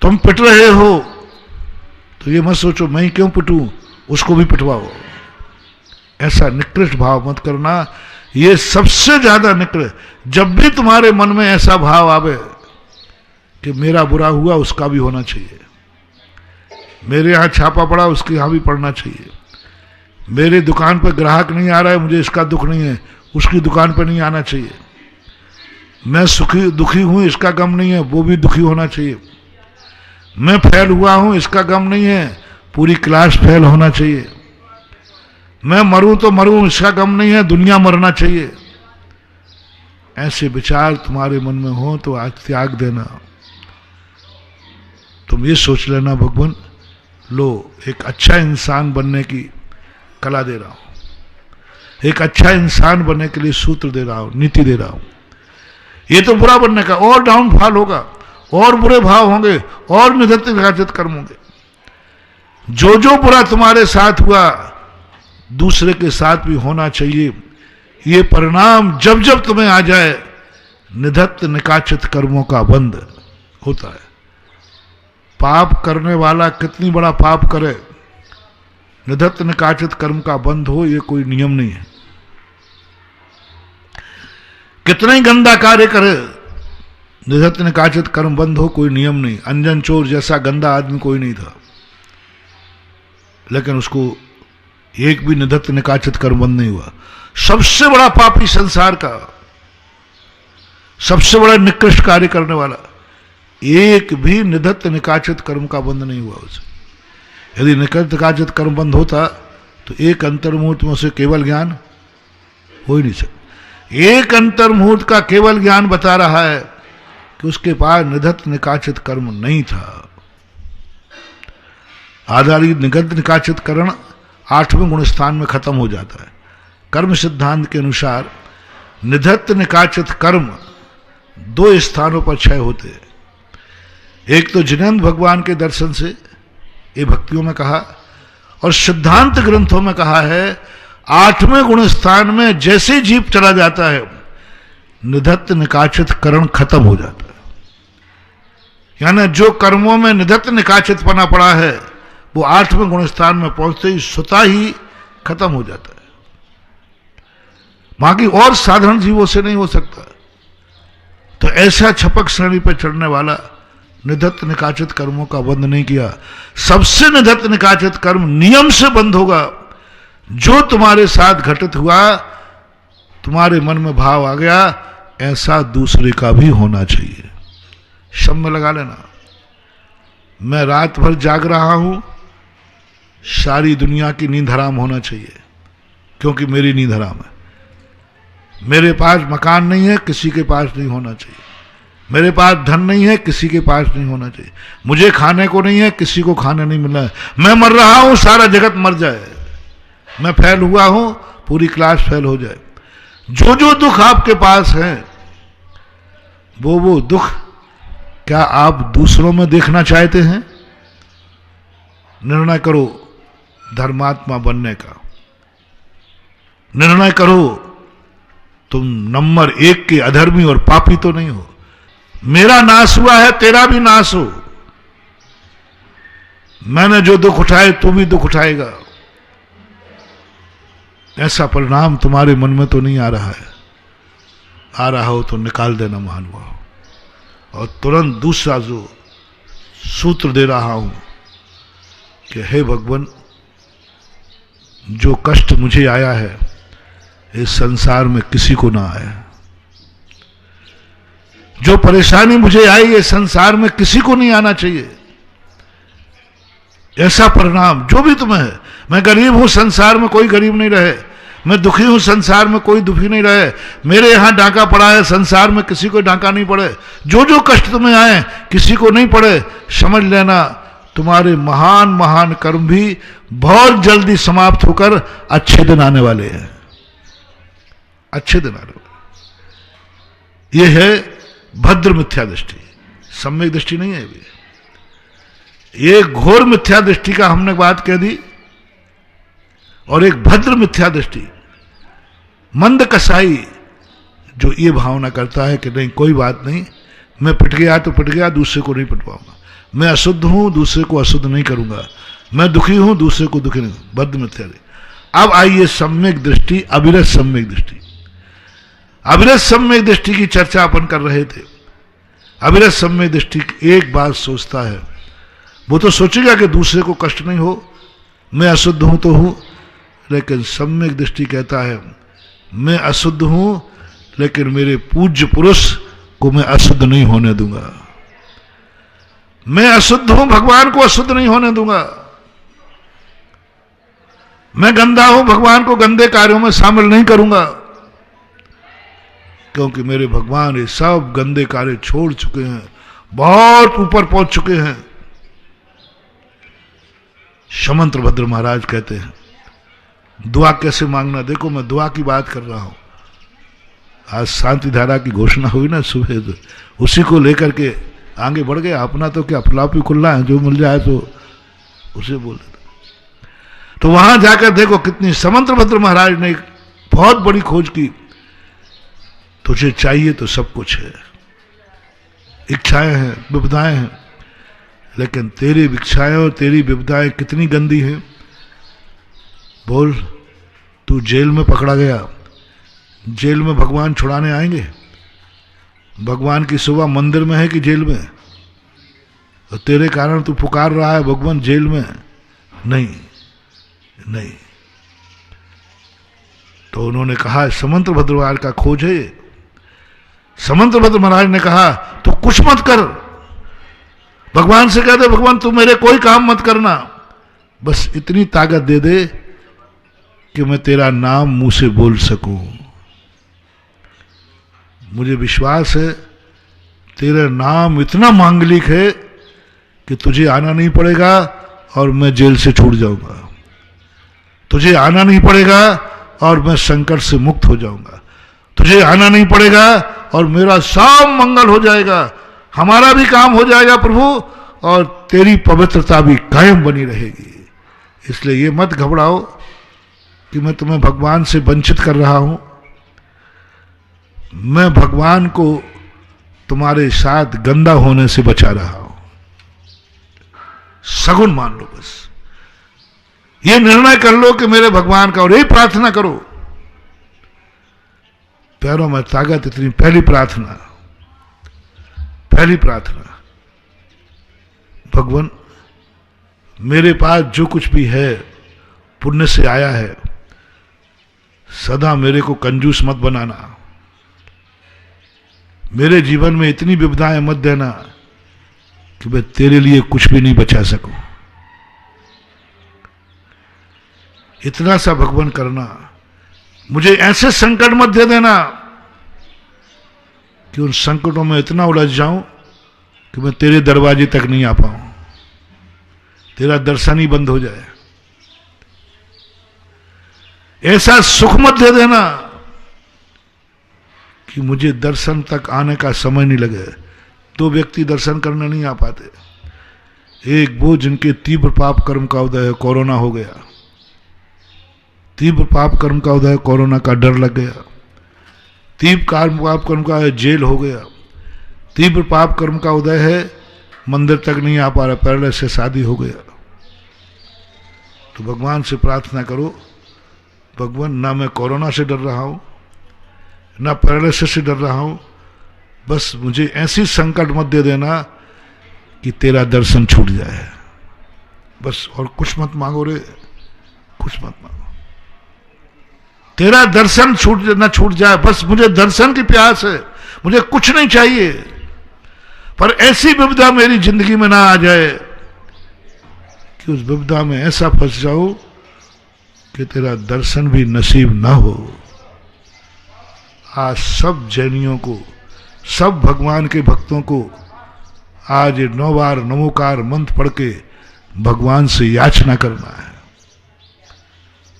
तुम पिट रहे हो तो ये मत सोचो मैं क्यों पिटूं, उसको भी पिटवाओ। ऐसा निकृष्ट भाव मत करना। ये सबसे ज्यादा निकृष्ट। जब भी तुम्हारे मन में ऐसा भाव आवे कि मेरा बुरा हुआ उसका भी होना चाहिए, मेरे यहां छापा पड़ा उसके यहां भी पड़ना चाहिए, मेरे दुकान पर ग्राहक नहीं आ रहा है मुझे इसका दुख नहीं है, उसकी दुकान पर नहीं आना चाहिए, मैं दुखी हूं इसका गम नहीं है, वो भी दुखी होना चाहिए, मैं फेल हुआ हूं इसका गम नहीं है, पूरी क्लास फेल होना चाहिए, मैं मरूं तो मरूं इसका गम नहीं है, दुनिया मरना चाहिए। ऐसे विचार तुम्हारे मन में हो तो आज त्याग देना। तुम ये सोच लेना भगवान लो एक अच्छा इंसान बनने की कला दे रहा हूं, एक अच्छा इंसान बनने के लिए सूत्र दे रहा हूं, नीति दे रहा हूं। ये तो बुरा बनने का और डाउनफॉल होगा, और बुरे भाव होंगे, और निधत्त विभाजित कर्म होंगे। जो जो बुरा तुम्हारे साथ हुआ दूसरे के साथ भी होना चाहिए। ये परिणाम जब जब तुम्हें आ जाए निधत्त निकाचित कर्मों का बंध होता है। पाप करने वाला कितनी बड़ा पाप करे, निधत्त निकाचित कर्म का बंध हो ये कोई नियम नहीं है। कितना ही गंदा कार्य करे निधत्त निकाचित कर्म बंध हो कोई नियम नहीं। अंजन चोर जैसा गंदा आदमी कोई नहीं था, लेकिन उसको एक भी निधत्त निकाचित कर्म बंद नहीं हुआ। सबसे बड़ा पापी संसार का, सबसे बड़ा निकृष्ट कार्य करने वाला, एक भी निधत्त निकाचित कर्म का बंध नहीं हुआ उसे। यदि निधत्त निकाचित कर्म बंद होता तो एक अंतर्मुहूर्त में उसे केवल ज्ञान हो ही नहीं सकता। एक अंतर्मुहूर्त का केवल ज्ञान बता रहा है कि उसके पास निधत्त निकाचित कर्म नहीं था। आधारित निधत्त निकाचित कर्म 8वें गुण स्थान में खत्म हो जाता है। कर्म सिद्धांत के अनुसार निधत्त निकाचित कर्म 2 स्थानों पर क्षय होते हैं। एक तो जिनेन्द्र भगवान के दर्शन से, ये भक्तियों में कहा, और सिद्धांत ग्रंथों में कहा है 8वें गुण स्थान में जैसे जीव चला जाता है निधत्त निकाचित कर्म खत्म हो जाता है। यानी जो कर्मों में निधत्त निकाचित पना पड़ा है वो 8वें गुण स्थान में पहुंचते ही स्वतः ही खत्म हो जाता है। बाकी और साधारण जीवों से नहीं हो सकता। तो ऐसा छपक श्रेणी पर चढ़ने वाला निधत्त निकाचित कर्मों का बंध नहीं किया। सबसे निधत्त निकाचित कर्म नियम से बंद होगा। जो तुम्हारे साथ घटित हुआ, तुम्हारे मन में भाव आ गया, ऐसा दूसरे का भी होना चाहिए। शब्द में लगा लेना, मैं रात भर जाग रहा हूं, सारी दुनिया की नींद हराम होना चाहिए क्योंकि मेरी नींद हराम है। मेरे पास मकान नहीं है, किसी के पास नहीं होना चाहिए। मेरे पास धन नहीं है, किसी के पास नहीं होना चाहिए। मुझे खाने को नहीं है, किसी को खाने नहीं मिलना है। मैं मर रहा हूं, सारा जगत मर जाए। मैं फेल हुआ हूं, पूरी क्लास फेल हो जाए। जो जो दुख आपके पास है वो दुख क्या आप दूसरों में देखना चाहते हैं? निर्णय करो धर्मात्मा बनने का। निर्णय करो तुम नंबर 1 के अधर्मी और पापी तो नहीं हो। मेरा नाश हुआ है, तेरा भी नाश हो। मैंने जो दुख उठाए तू भी दुख उठाएगा। ऐसा परिणाम तुम्हारे मन में तो नहीं आ रहा है। आ रहा हो तो निकाल देना महानुभाव। और तुरंत दूसरा जो सूत्र दे रहा हूं कि हे भगवान, जो कष्ट मुझे आया है इस संसार में किसी को ना आए। जो परेशानी मुझे आई है संसार में किसी को नहीं आना चाहिए। ऐसा परिणाम जो भी तुम्हें है, मैं गरीब हूं, संसार में कोई गरीब नहीं रहे। मैं दुखी हूं, संसार में कोई दुखी नहीं रहे। मेरे यहां डांका पड़ा है, संसार में किसी को डांका नहीं पड़े। जो जो कष्ट तुम्हें आए किसी को नहीं पड़े। समझ लेना तुम्हारे महान महान कर्म भी बहुत जल्दी समाप्त होकर अच्छे दिन आने वाले हैं। अच्छे दिन आ रहे होंगे। यह है भद्र मिथ्या दृष्टि, सम्यक दृष्टि नहीं है ये। ये घोर मिथ्या दृष्टि का हमने बात कह दी, और एक भद्र मिथ्या दृष्टि, मंद कसाई, जो ये भावना करता है कि नहीं कोई बात नहीं, मैं पिट गया तो पिट गया, दूसरे को नहीं पिटवाऊंगा, मैं अशुद्ध हूं दूसरे को अशुद्ध नहीं करूंगा, मैं दुखी हूं दूसरे को दुखी नहीं, भद्र मिथ्या दृष्टि। अब आइए सम्यक दृष्टि, अविरत सम्यक दृष्टि। अविरत सम्यक दृष्टि की चर्चा अपन कर रहे थे। अविरत सम्यक दृष्टि एक बात सोचता है, वो तो सोचेगा कि दूसरे को कष्ट नहीं हो, मैं अशुद्ध हूं तो हूं, लेकिन सम्यक दृष्टि कहता है मैं अशुद्ध हूं लेकिन मेरे पूज्य पुरुष को मैं अशुद्ध नहीं होने दूंगा, मैं अशुद्ध हूं भगवान को अशुद्ध नहीं होने दूंगा, मैं गंदा हूं भगवान को गंदे कार्यों में शामिल नहीं करूंगा, क्योंकि मेरे भगवान ये सब गंदे कार्य छोड़ चुके हैं, बहुत ऊपर पहुंच चुके हैं। शमंत्र भद्र महाराज कहते हैं दुआ कैसे मांगना। देखो मैं दुआ की बात कर रहा हूं, आज शांति धारा की घोषणा हुई ना सुबह, तो उसी को लेकर के आगे बढ़ गया। अपना तो क्या फलापी खुल्ला है, जो मिल जाए तो उसे बोल देता। तो वहां जाकर देखो कितनी समंत्र भद्र महाराज ने बहुत बड़ी खोज की। तुझे चाहिए तो सब कुछ है, इच्छाएं हैं, विविधाएं हैं, लेकिन तेरी इच्छाएं और तेरी विविधाएं कितनी गंदी हैं। बोल, तू जेल में पकड़ा गया, जेल में भगवान छुड़ाने आएंगे? भगवान की सुबह मंदिर में है कि जेल में? और तेरे कारण तू पुकार रहा है भगवान जेल में? नहीं नहीं। तो उन्होंने कहा समंत्र भद्र महाराज का खोज है। समंत्र भद्र महाराज ने कहा तो कुछ मत कर, भगवान से कहते भगवान तू मेरे कोई काम मत करना, बस इतनी ताकत दे दे कि मैं तेरा नाम मुंह से बोल सकूं। मुझे विश्वास है तेरा नाम इतना मांगलिक है कि तुझे आना नहीं पड़ेगा और मैं जेल से छूट जाऊंगा, तुझे आना नहीं पड़ेगा और मैं संकट से मुक्त हो जाऊंगा, तुझे आना नहीं पड़ेगा और मेरा सब मंगल हो जाएगा, हमारा भी काम हो जाएगा प्रभु, और तेरी पवित्रता भी कायम बनी रहेगी। इसलिए ये मत घबराओ कि मैं तुम्हें भगवान से वंचित कर रहा हूं, मैं भगवान को तुम्हारे साथ गंदा होने से बचा रहा हूं। सगुन मान लो, बस ये निर्णय कर लो कि मेरे भगवान का, और यही प्रार्थना करो। पैरों में ताकत इतनी, पहली प्रार्थना, पहली प्रार्थना, भगवान मेरे पास जो कुछ भी है पुण्य से आया है, सदा मेरे को कंजूस मत बनाना, मेरे जीवन में इतनी विविधाएं मत देना कि मैं तेरे लिए कुछ भी नहीं बचा सकूं। इतना सा भगवान करना, मुझे ऐसे संकट मत दे देना कि उन संकटों में इतना उलझ जाऊं कि मैं तेरे दरवाजे तक नहीं आ पाऊं, तेरा दर्शन ही बंद हो जाए। ऐसा सुख मत दे देना कि मुझे दर्शन तक आने का समय नहीं लगे। दो व्यक्ति दर्शन करने नहीं आ पाते, एक वो जिनके तीव्र पाप कर्म का उदय है, कोरोना हो गया, तीव्र पाप कर्म का उदय, कोरोना का डर लग गया, तीव्र पाप कर्म का जेल हो गया, तीव्र पाप कर्म का उदय है, मंदिर तक नहीं आ पा रहा, पहले से शादी हो गया। तो भगवान से प्रार्थना करो, भगवान ना मैं कोरोना से डर रहा हूं, ना पैरालिसिस से डर रहा हूं, बस मुझे ऐसी संकट मत दे देना कि तेरा दर्शन छूट जाए, बस। और कुछ मत मांगो रे, कुछ मत मांगो, तेरा दर्शन छूट जाए, बस मुझे दर्शन की प्यास है, मुझे कुछ नहीं चाहिए, पर ऐसी विविधा मेरी जिंदगी में ना आ जाए कि उस विविधा में ऐसा फंस जाऊं कि तेरा दर्शन भी नसीब ना हो। आज सब जैनियों को, सब भगवान के भक्तों को आज 9 बार नमोकार मंत्र पढ़ के भगवान से याचना करना है,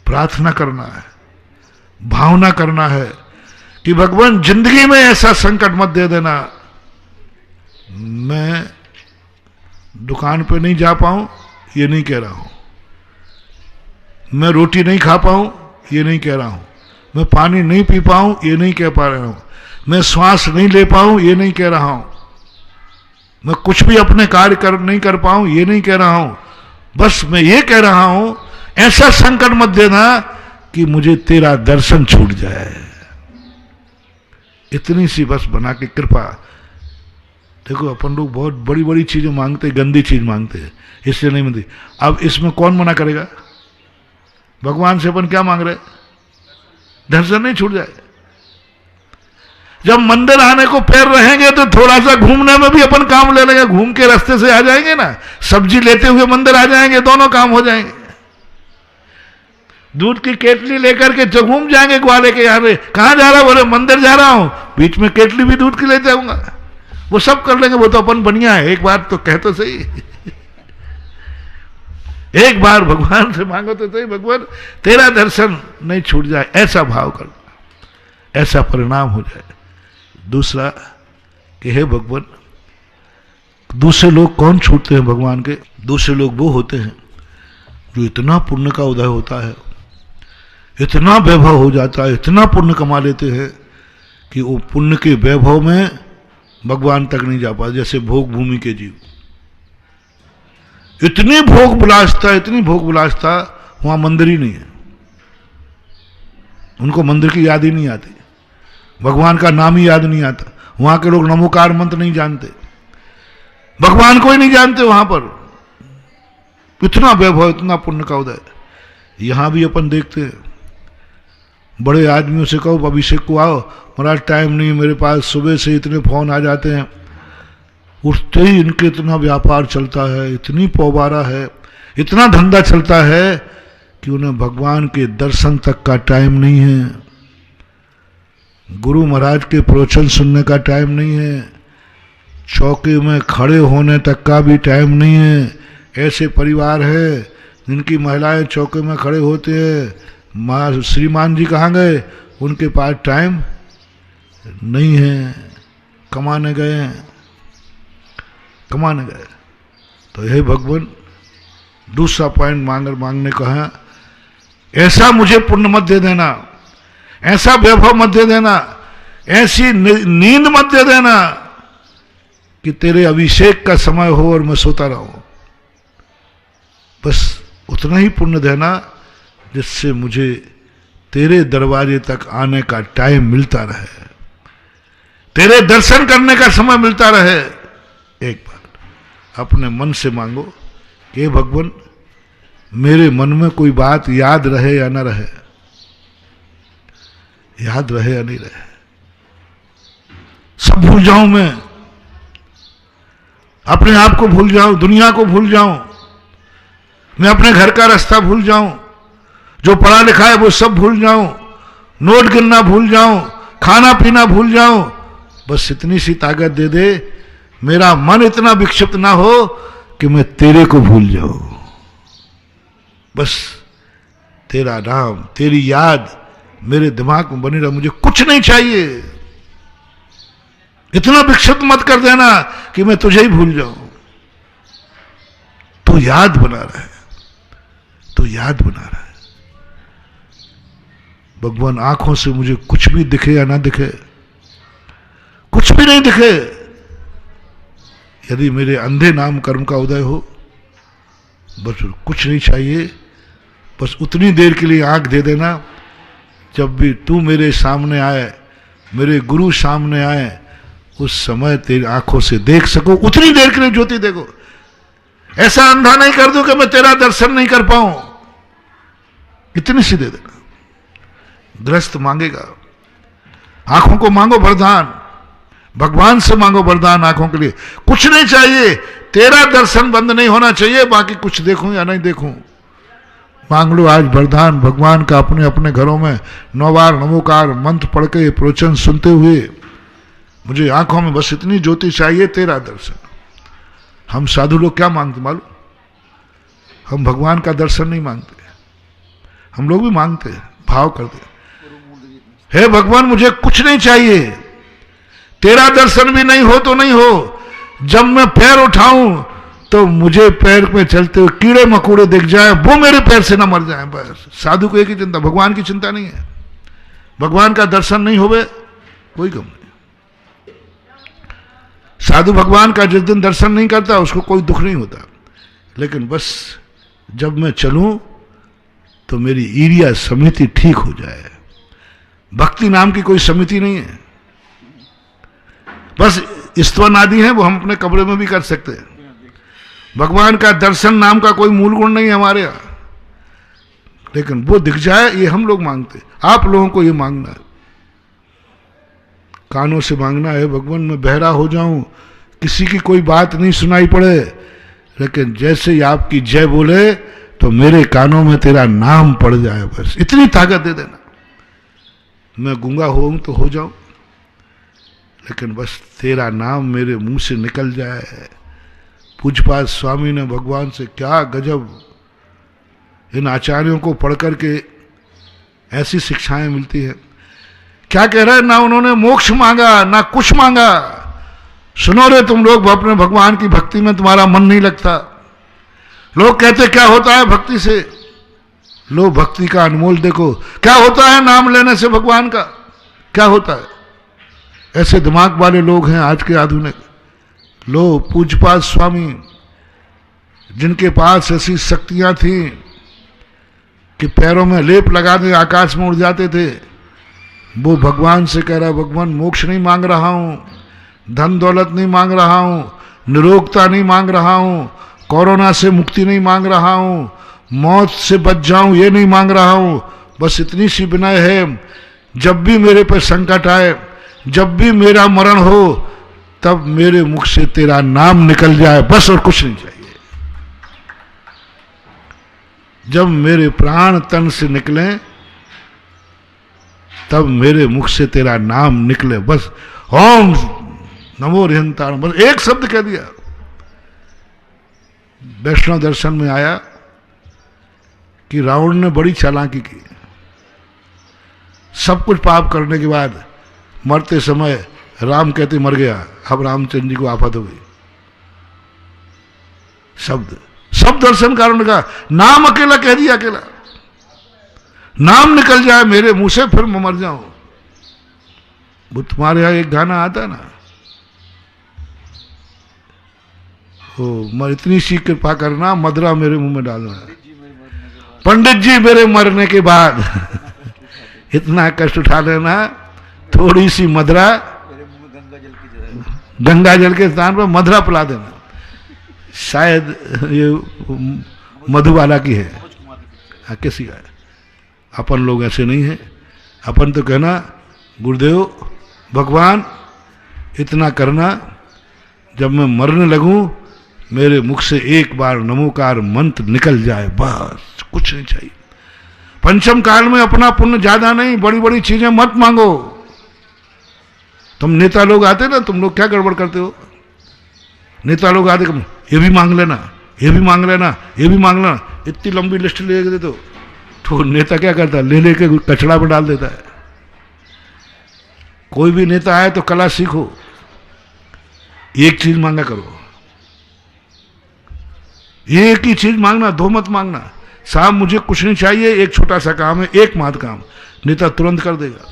प्रार्थना करना है, भावना करना है कि भगवान जिंदगी में ऐसा संकट मत दे देना, मैं दुकान पे नहीं जा पाऊं, ये नहीं कह रहा हूं, मैं रोटी नहीं खा पाऊं, ये नहीं कह रहा हूं, मैं पानी नहीं पी पाऊं, ये नहीं कह पा रहा हूं, मैं श्वास नहीं ले पाऊं, ये नहीं कह रहा हूं, मैं कुछ भी अपने कार्य नहीं कर पाऊं, ये नहीं कह रहा हूं। बस मैं ये कह रहा हूं, ऐसा संकट मत देना कि मुझे तेरा दर्शन छूट जाए। इतनी सी बस बना के कृपा। देखो अपन लोग बहुत बड़ी बड़ी चीजें मांगते, गंदी चीज मांगते हैं, इसलिए नहीं मिलती। अब इसमें कौन मना करेगा? भगवान से अपन क्या मांग रहे? दर्शन नहीं छूट जाए। जब मंदिर आने को पैर रहेंगे तो थोड़ा सा घूमने में भी अपन काम ले लेंगे, घूम के रास्ते से आ जाएंगे ना, सब्जी लेते हुए मंदिर आ जाएंगे, दोनों काम हो जाएंगे। दूध की केटली लेकर के जो घूम जाएंगे ग्वाले के यहाँ पे, कहां जा रहा हूं? बोले मंदिर जा रहा हूं, बीच में केटली भी दूध की ले जाऊंगा, वो सब कर लेंगे, वो तो अपन बढ़िया है। एक बार तो कह तो सही, एक बार भगवान से मांगो तो सही, भगवान तेरा दर्शन नहीं छूट जाए, ऐसा भाव कर, ऐसा परिणाम हो जाए। दूसरा कि हे भगवान, दूसरे लोग कौन छूटते हैं भगवान के? दूसरे लोग वो होते हैं जो इतना पुण्य का उदय होता है, इतना वैभव हो जाता है, इतना पुण्य कमा लेते हैं कि वो पुण्य के वैभव में भगवान तक नहीं जा पाते। जैसे भोग भूमि के जीव, इतनी भोग विलासता, इतनी भोग विलासता, वहां मंदिर ही नहीं है, उनको मंदिर की याद ही नहीं आती, भगवान का नाम ही याद नहीं आता। वहां के लोग नमोकार मंत्र नहीं जानते, भगवान को ही नहीं जानते वहां पर। इतना वैभव, इतना पुण्य का उदय। यहां भी अपन देखते हैं, बड़े आदमियों से कहो अभिषेक को आओ, महाराज टाइम नहीं मेरे पास, सुबह से इतने फोन आ जाते हैं, उठते ही इनके इतना व्यापार चलता है, इतनी पौबारा है, इतना धंधा चलता है कि उन्हें भगवान के दर्शन तक का टाइम नहीं है, गुरु महाराज के प्रवचन सुनने का टाइम नहीं है, चौके में खड़े होने तक का भी टाइम नहीं है। ऐसे परिवार है जिनकी महिलाएं चौके में खड़े होते हैं, माँ श्रीमान जी कहाँ गए, उनके पास टाइम नहीं है, कमाने गए हैं, कमाने गए। तो हे भगवान, दूसरा पॉइंट मांगने को है, ऐसा मुझे पुण्य मत दे देना, ऐसा वैभव मत दे देना, ऐसी नींद मत दे देना कि तेरे अभिषेक का समय हो और मैं सोता रहूं। बस उतना ही पुण्य देना जिससे मुझे तेरे दरवाजे तक आने का टाइम मिलता रहे, तेरे दर्शन करने का समय मिलता रहे। एक बार अपने मन से मांगो कि भगवान मेरे मन में कोई बात याद रहे या न रहे, याद रहे या नहीं रहे, सब भूल जाऊं मैं, अपने आप को भूल जाऊं, दुनिया को भूल जाऊं, मैं अपने घर का रास्ता भूल जाऊं, जो पढ़ा लिखा है वो सब भूल जाऊं, नोट गिनना भूल जाऊं, खाना पीना भूल जाऊं। बस इतनी सी ताकत दे दे, मेरा मन इतना विक्षिप्त ना हो कि मैं तेरे को भूल जाऊं। बस तेरा नाम, तेरी याद मेरे दिमाग में बनी रहे, मुझे कुछ नहीं चाहिए। इतना विक्षिप्त मत कर देना कि मैं तुझे ही भूल जाऊं। तू याद बना रहा है, तू याद बना रहा है। भगवान आंखों से मुझे कुछ भी दिखे या ना दिखे, कुछ भी नहीं दिखे, यदि मेरे अंधे नाम कर्म का उदय हो, बस कुछ नहीं चाहिए। बस उतनी देर के लिए आंख दे देना, जब भी तू मेरे सामने आए, मेरे गुरु सामने आए, उस समय तेरी आंखों से देख सको, उतनी देर के लिए ज्योति देखो। ऐसा अंधा नहीं कर दूं कि मैं तेरा दर्शन नहीं कर पाऊं, इतनी सी दे देना। ग्रस्त मांगेगा, आंखों को मांगो वरदान, भगवान से मांगो वरदान आंखों के लिए। कुछ नहीं चाहिए, तेरा दर्शन बंद नहीं होना चाहिए, बाकी कुछ देखूं या नहीं देखूं। मांग लो आज वरदान भगवान का, अपने अपने घरों में 9 बार नमोकार मंत्र पढ़ के प्रवचन सुनते हुए, मुझे आंखों में बस इतनी ज्योति चाहिए, तेरा दर्शन। हम साधु लोग क्या मांगते मालूम? हम भगवान का दर्शन नहीं मांगते, हम लोग भी मांगते हैं, भाव करते हैं, हे भगवान मुझे कुछ नहीं चाहिए, तेरा दर्शन भी नहीं हो तो नहीं हो, जब मैं पैर उठाऊं तो मुझे पैर पे चलते हुए कीड़े मकोड़े दिख जाए, वो मेरे पैर से ना मर जाए। बस साधु को एक ही चिंता, भगवान की चिंता नहीं है। भगवान का दर्शन नहीं होवे कोई गम नहीं। साधु भगवान का जिस दिन दर्शन नहीं करता उसको कोई दुख नहीं होता, लेकिन बस जब मैं चलूं तो मेरी ईर्ष्या समिति ठीक हो जाए। भक्ति नाम की कोई समिति नहीं है, बस स्तवन आदि है वो हम अपने कमरे में भी कर सकते हैं। भगवान का दर्शन नाम का कोई मूल गुण नहीं है हमारे यहां, लेकिन वो दिख जाए ये हम लोग मांगते। आप लोगों को ये मांगना है, कानों से मांगना है, भगवान मैं बहरा हो जाऊं, किसी की कोई बात नहीं सुनाई पड़े, लेकिन जैसे ही आपकी जय बोले तो मेरे कानों में तेरा नाम पड़ जाए, बस इतनी ताकत दे देना। मैं गूंगा होऊं तो हो जाऊं, लेकिन बस तेरा नाम मेरे मुंह से निकल जाए। पूज्यपाद स्वामी ने भगवान से क्या गजब, इन आचार्यों को पढ़ करके ऐसी शिक्षाएं मिलती है। क्या कह रहे हैं, ना उन्होंने मोक्ष मांगा ना कुछ मांगा। सुनो रे तुम लोग, अपने भगवान की भक्ति में तुम्हारा मन नहीं लगता। लोग कहते क्या होता है भक्ति से, लो भक्ति का अनमोल देखो क्या होता है नाम लेने से भगवान का, क्या होता है। ऐसे दिमाग वाले लोग हैं आज के आधुनिक। लो पूज्यपाद स्वामी जिनके पास ऐसी शक्तियां थी कि पैरों में लेप लगा दे आकाश में उड़ जाते थे, वो भगवान से कह रहा है भगवान मोक्ष नहीं मांग रहा हूं, धन दौलत नहीं मांग रहा हूं, निरोगता नहीं मांग रहा हूं, कोरोना से मुक्ति नहीं मांग रहा हूं, मौत से बच जाऊं ये नहीं मांग रहा हूं, बस इतनी सी विनय है, जब भी मेरे पर संकट आए, जब भी मेरा मरण हो, तब मेरे मुख से तेरा नाम निकल जाए, बस और कुछ नहीं चाहिए। जब मेरे प्राण तन से निकले तब मेरे मुख से तेरा नाम निकले, बस ओम नमो रिहंताण, बस एक शब्द कह दिया। वैष्णव दर्शन में आया कि रावण ने बड़ी चालाकी की। सब कुछ पाप करने के बाद मरते समय राम कहते मर गया, अब रामचंद्र जी को आफत हो गई। शब्द सब दर्शन कारण का नाम अकेला कह दिया, अकेला नाम निकल जाए मेरे मुंह से फिर मैं मर जाऊं। वो तुम्हारे यहां एक गाना आता ना, वो इतनी सी कृपा करना मदरा मेरे मुंह में डालना, पंडित जी मेरे मरने के बाद इतना कष्ट उठा लेना, थोड़ी सी मदरा गंगा जल के स्थान पर मदरा पिला देना। शायद ये मधुबाला की है, हाँ किसी का है। अपन लोग ऐसे नहीं है, अपन तो कहना गुरुदेव भगवान इतना करना, जब मैं मरने लगूं मेरे मुख से एक बार नमोकार मंत्र निकल जाए, बस कुछ नहीं चाहिए। पंचम काल में अपना पुण्य ज्यादा नहीं, बड़ी बड़ी चीजें मत मांगो। तुम नेता लोग आते ना, तुम लोग क्या गड़बड़ करते हो, नेता लोग आते ये भी मांग लेना, ये भी मांग लेना, ये भी मांग लेना, इतनी लंबी लिस्ट ले देते हो, तो नेता क्या करता है, ले लेके कचड़ा में डाल देता है। कोई भी नेता आए तो कला सीखो, एक चीज मांगा करो, एक ही चीज मांगना, दो मत मांगना। साहब मुझे कुछ नहीं चाहिए, एक छोटा सा काम है, एक मात्र काम, नेता तुरंत कर देगा।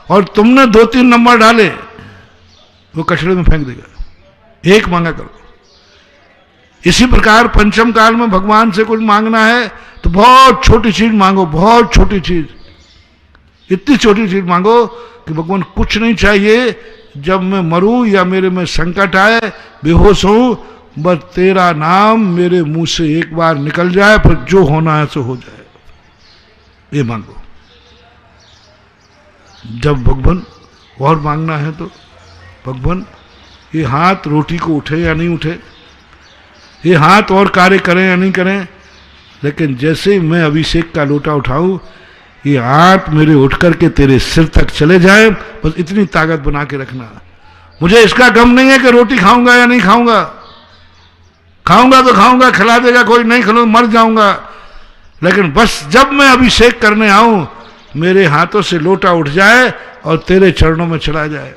और तुमने 2-3 नंबर डाले वो कचड़े में फेंक देगा। एक मांगा करो। इसी प्रकार पंचम काल में भगवान से कुछ मांगना है तो बहुत छोटी चीज मांगो, बहुत छोटी चीज, इतनी छोटी चीज मांगो कि भगवान कुछ नहीं चाहिए, जब मैं मरूं या मेरे में संकट आए, बेहोश हूं, बस तेरा नाम मेरे मुंह से एक बार निकल जाए, फिर जो होना है सो हो जाए, ये मांगो। जब भगवान और मांगना है तो भगवान ये हाथ रोटी को उठे या नहीं उठे, ये हाथ और कार्य करें या नहीं करें, लेकिन जैसे ही मैं अभिषेक का लोटा उठाऊं, ये हाथ मेरे उठ करके तेरे सिर तक चले जाए, बस इतनी ताकत बना के रखना। मुझे इसका गम नहीं है कि रोटी खाऊंगा या नहीं खाऊंगा, खाऊंगा तो खाऊंगा, खिला देगा कोई, नहीं खिलाऊंगा मर जाऊंगा, लेकिन बस जब मैं अभिषेक करने आऊं मेरे हाथों से लोटा उठ जाए और तेरे चरणों में चला जाए।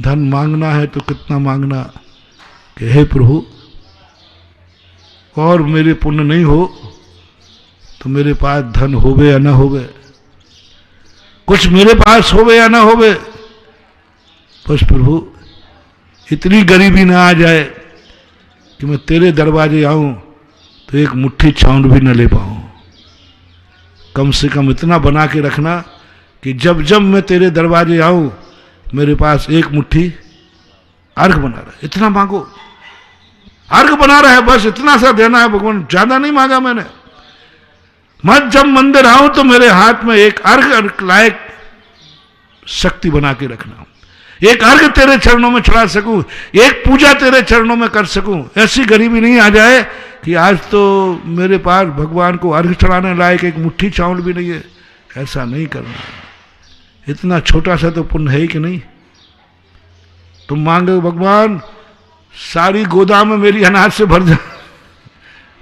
धन मांगना है तो कितना मांगना कि हे प्रभु, और मेरे पुण्य नहीं हो तो मेरे पास धन होवे या ना होवे, कुछ मेरे पास होवे या ना होवे, बस प्रभु इतनी गरीबी ना आ जाए कि मैं तेरे दरवाजे आऊं तो एक मुट्ठी चावल भी न ले पाऊं। कम से कम इतना बना के रखना कि जब जब मैं तेरे दरवाजे आऊं मेरे पास एक मुट्ठी अर्घ बना रहा है। इतना मांगो, अर्घ बना रहा है, बस इतना सा देना है भगवान, ज्यादा नहीं मांगा मैंने। मैं जब मंदिर आऊं तो मेरे हाथ में एक अर्घ लायक शक्ति बना के रखना, एक अर्घ तेरे चरणों में चढ़ा सकूं, एक पूजा तेरे चरणों में कर सकूं। ऐसी गरीबी नहीं आ जाए कि आज तो मेरे पास भगवान को अर्घ चढ़ाने लायक एक मुट्ठी चावल भी नहीं है। ऐसा नहीं करना। इतना छोटा सा तो पुण्य है ही कि नहीं। तुम मांगो भगवान सारी गोदाम में मेरी अनाज से भर जा,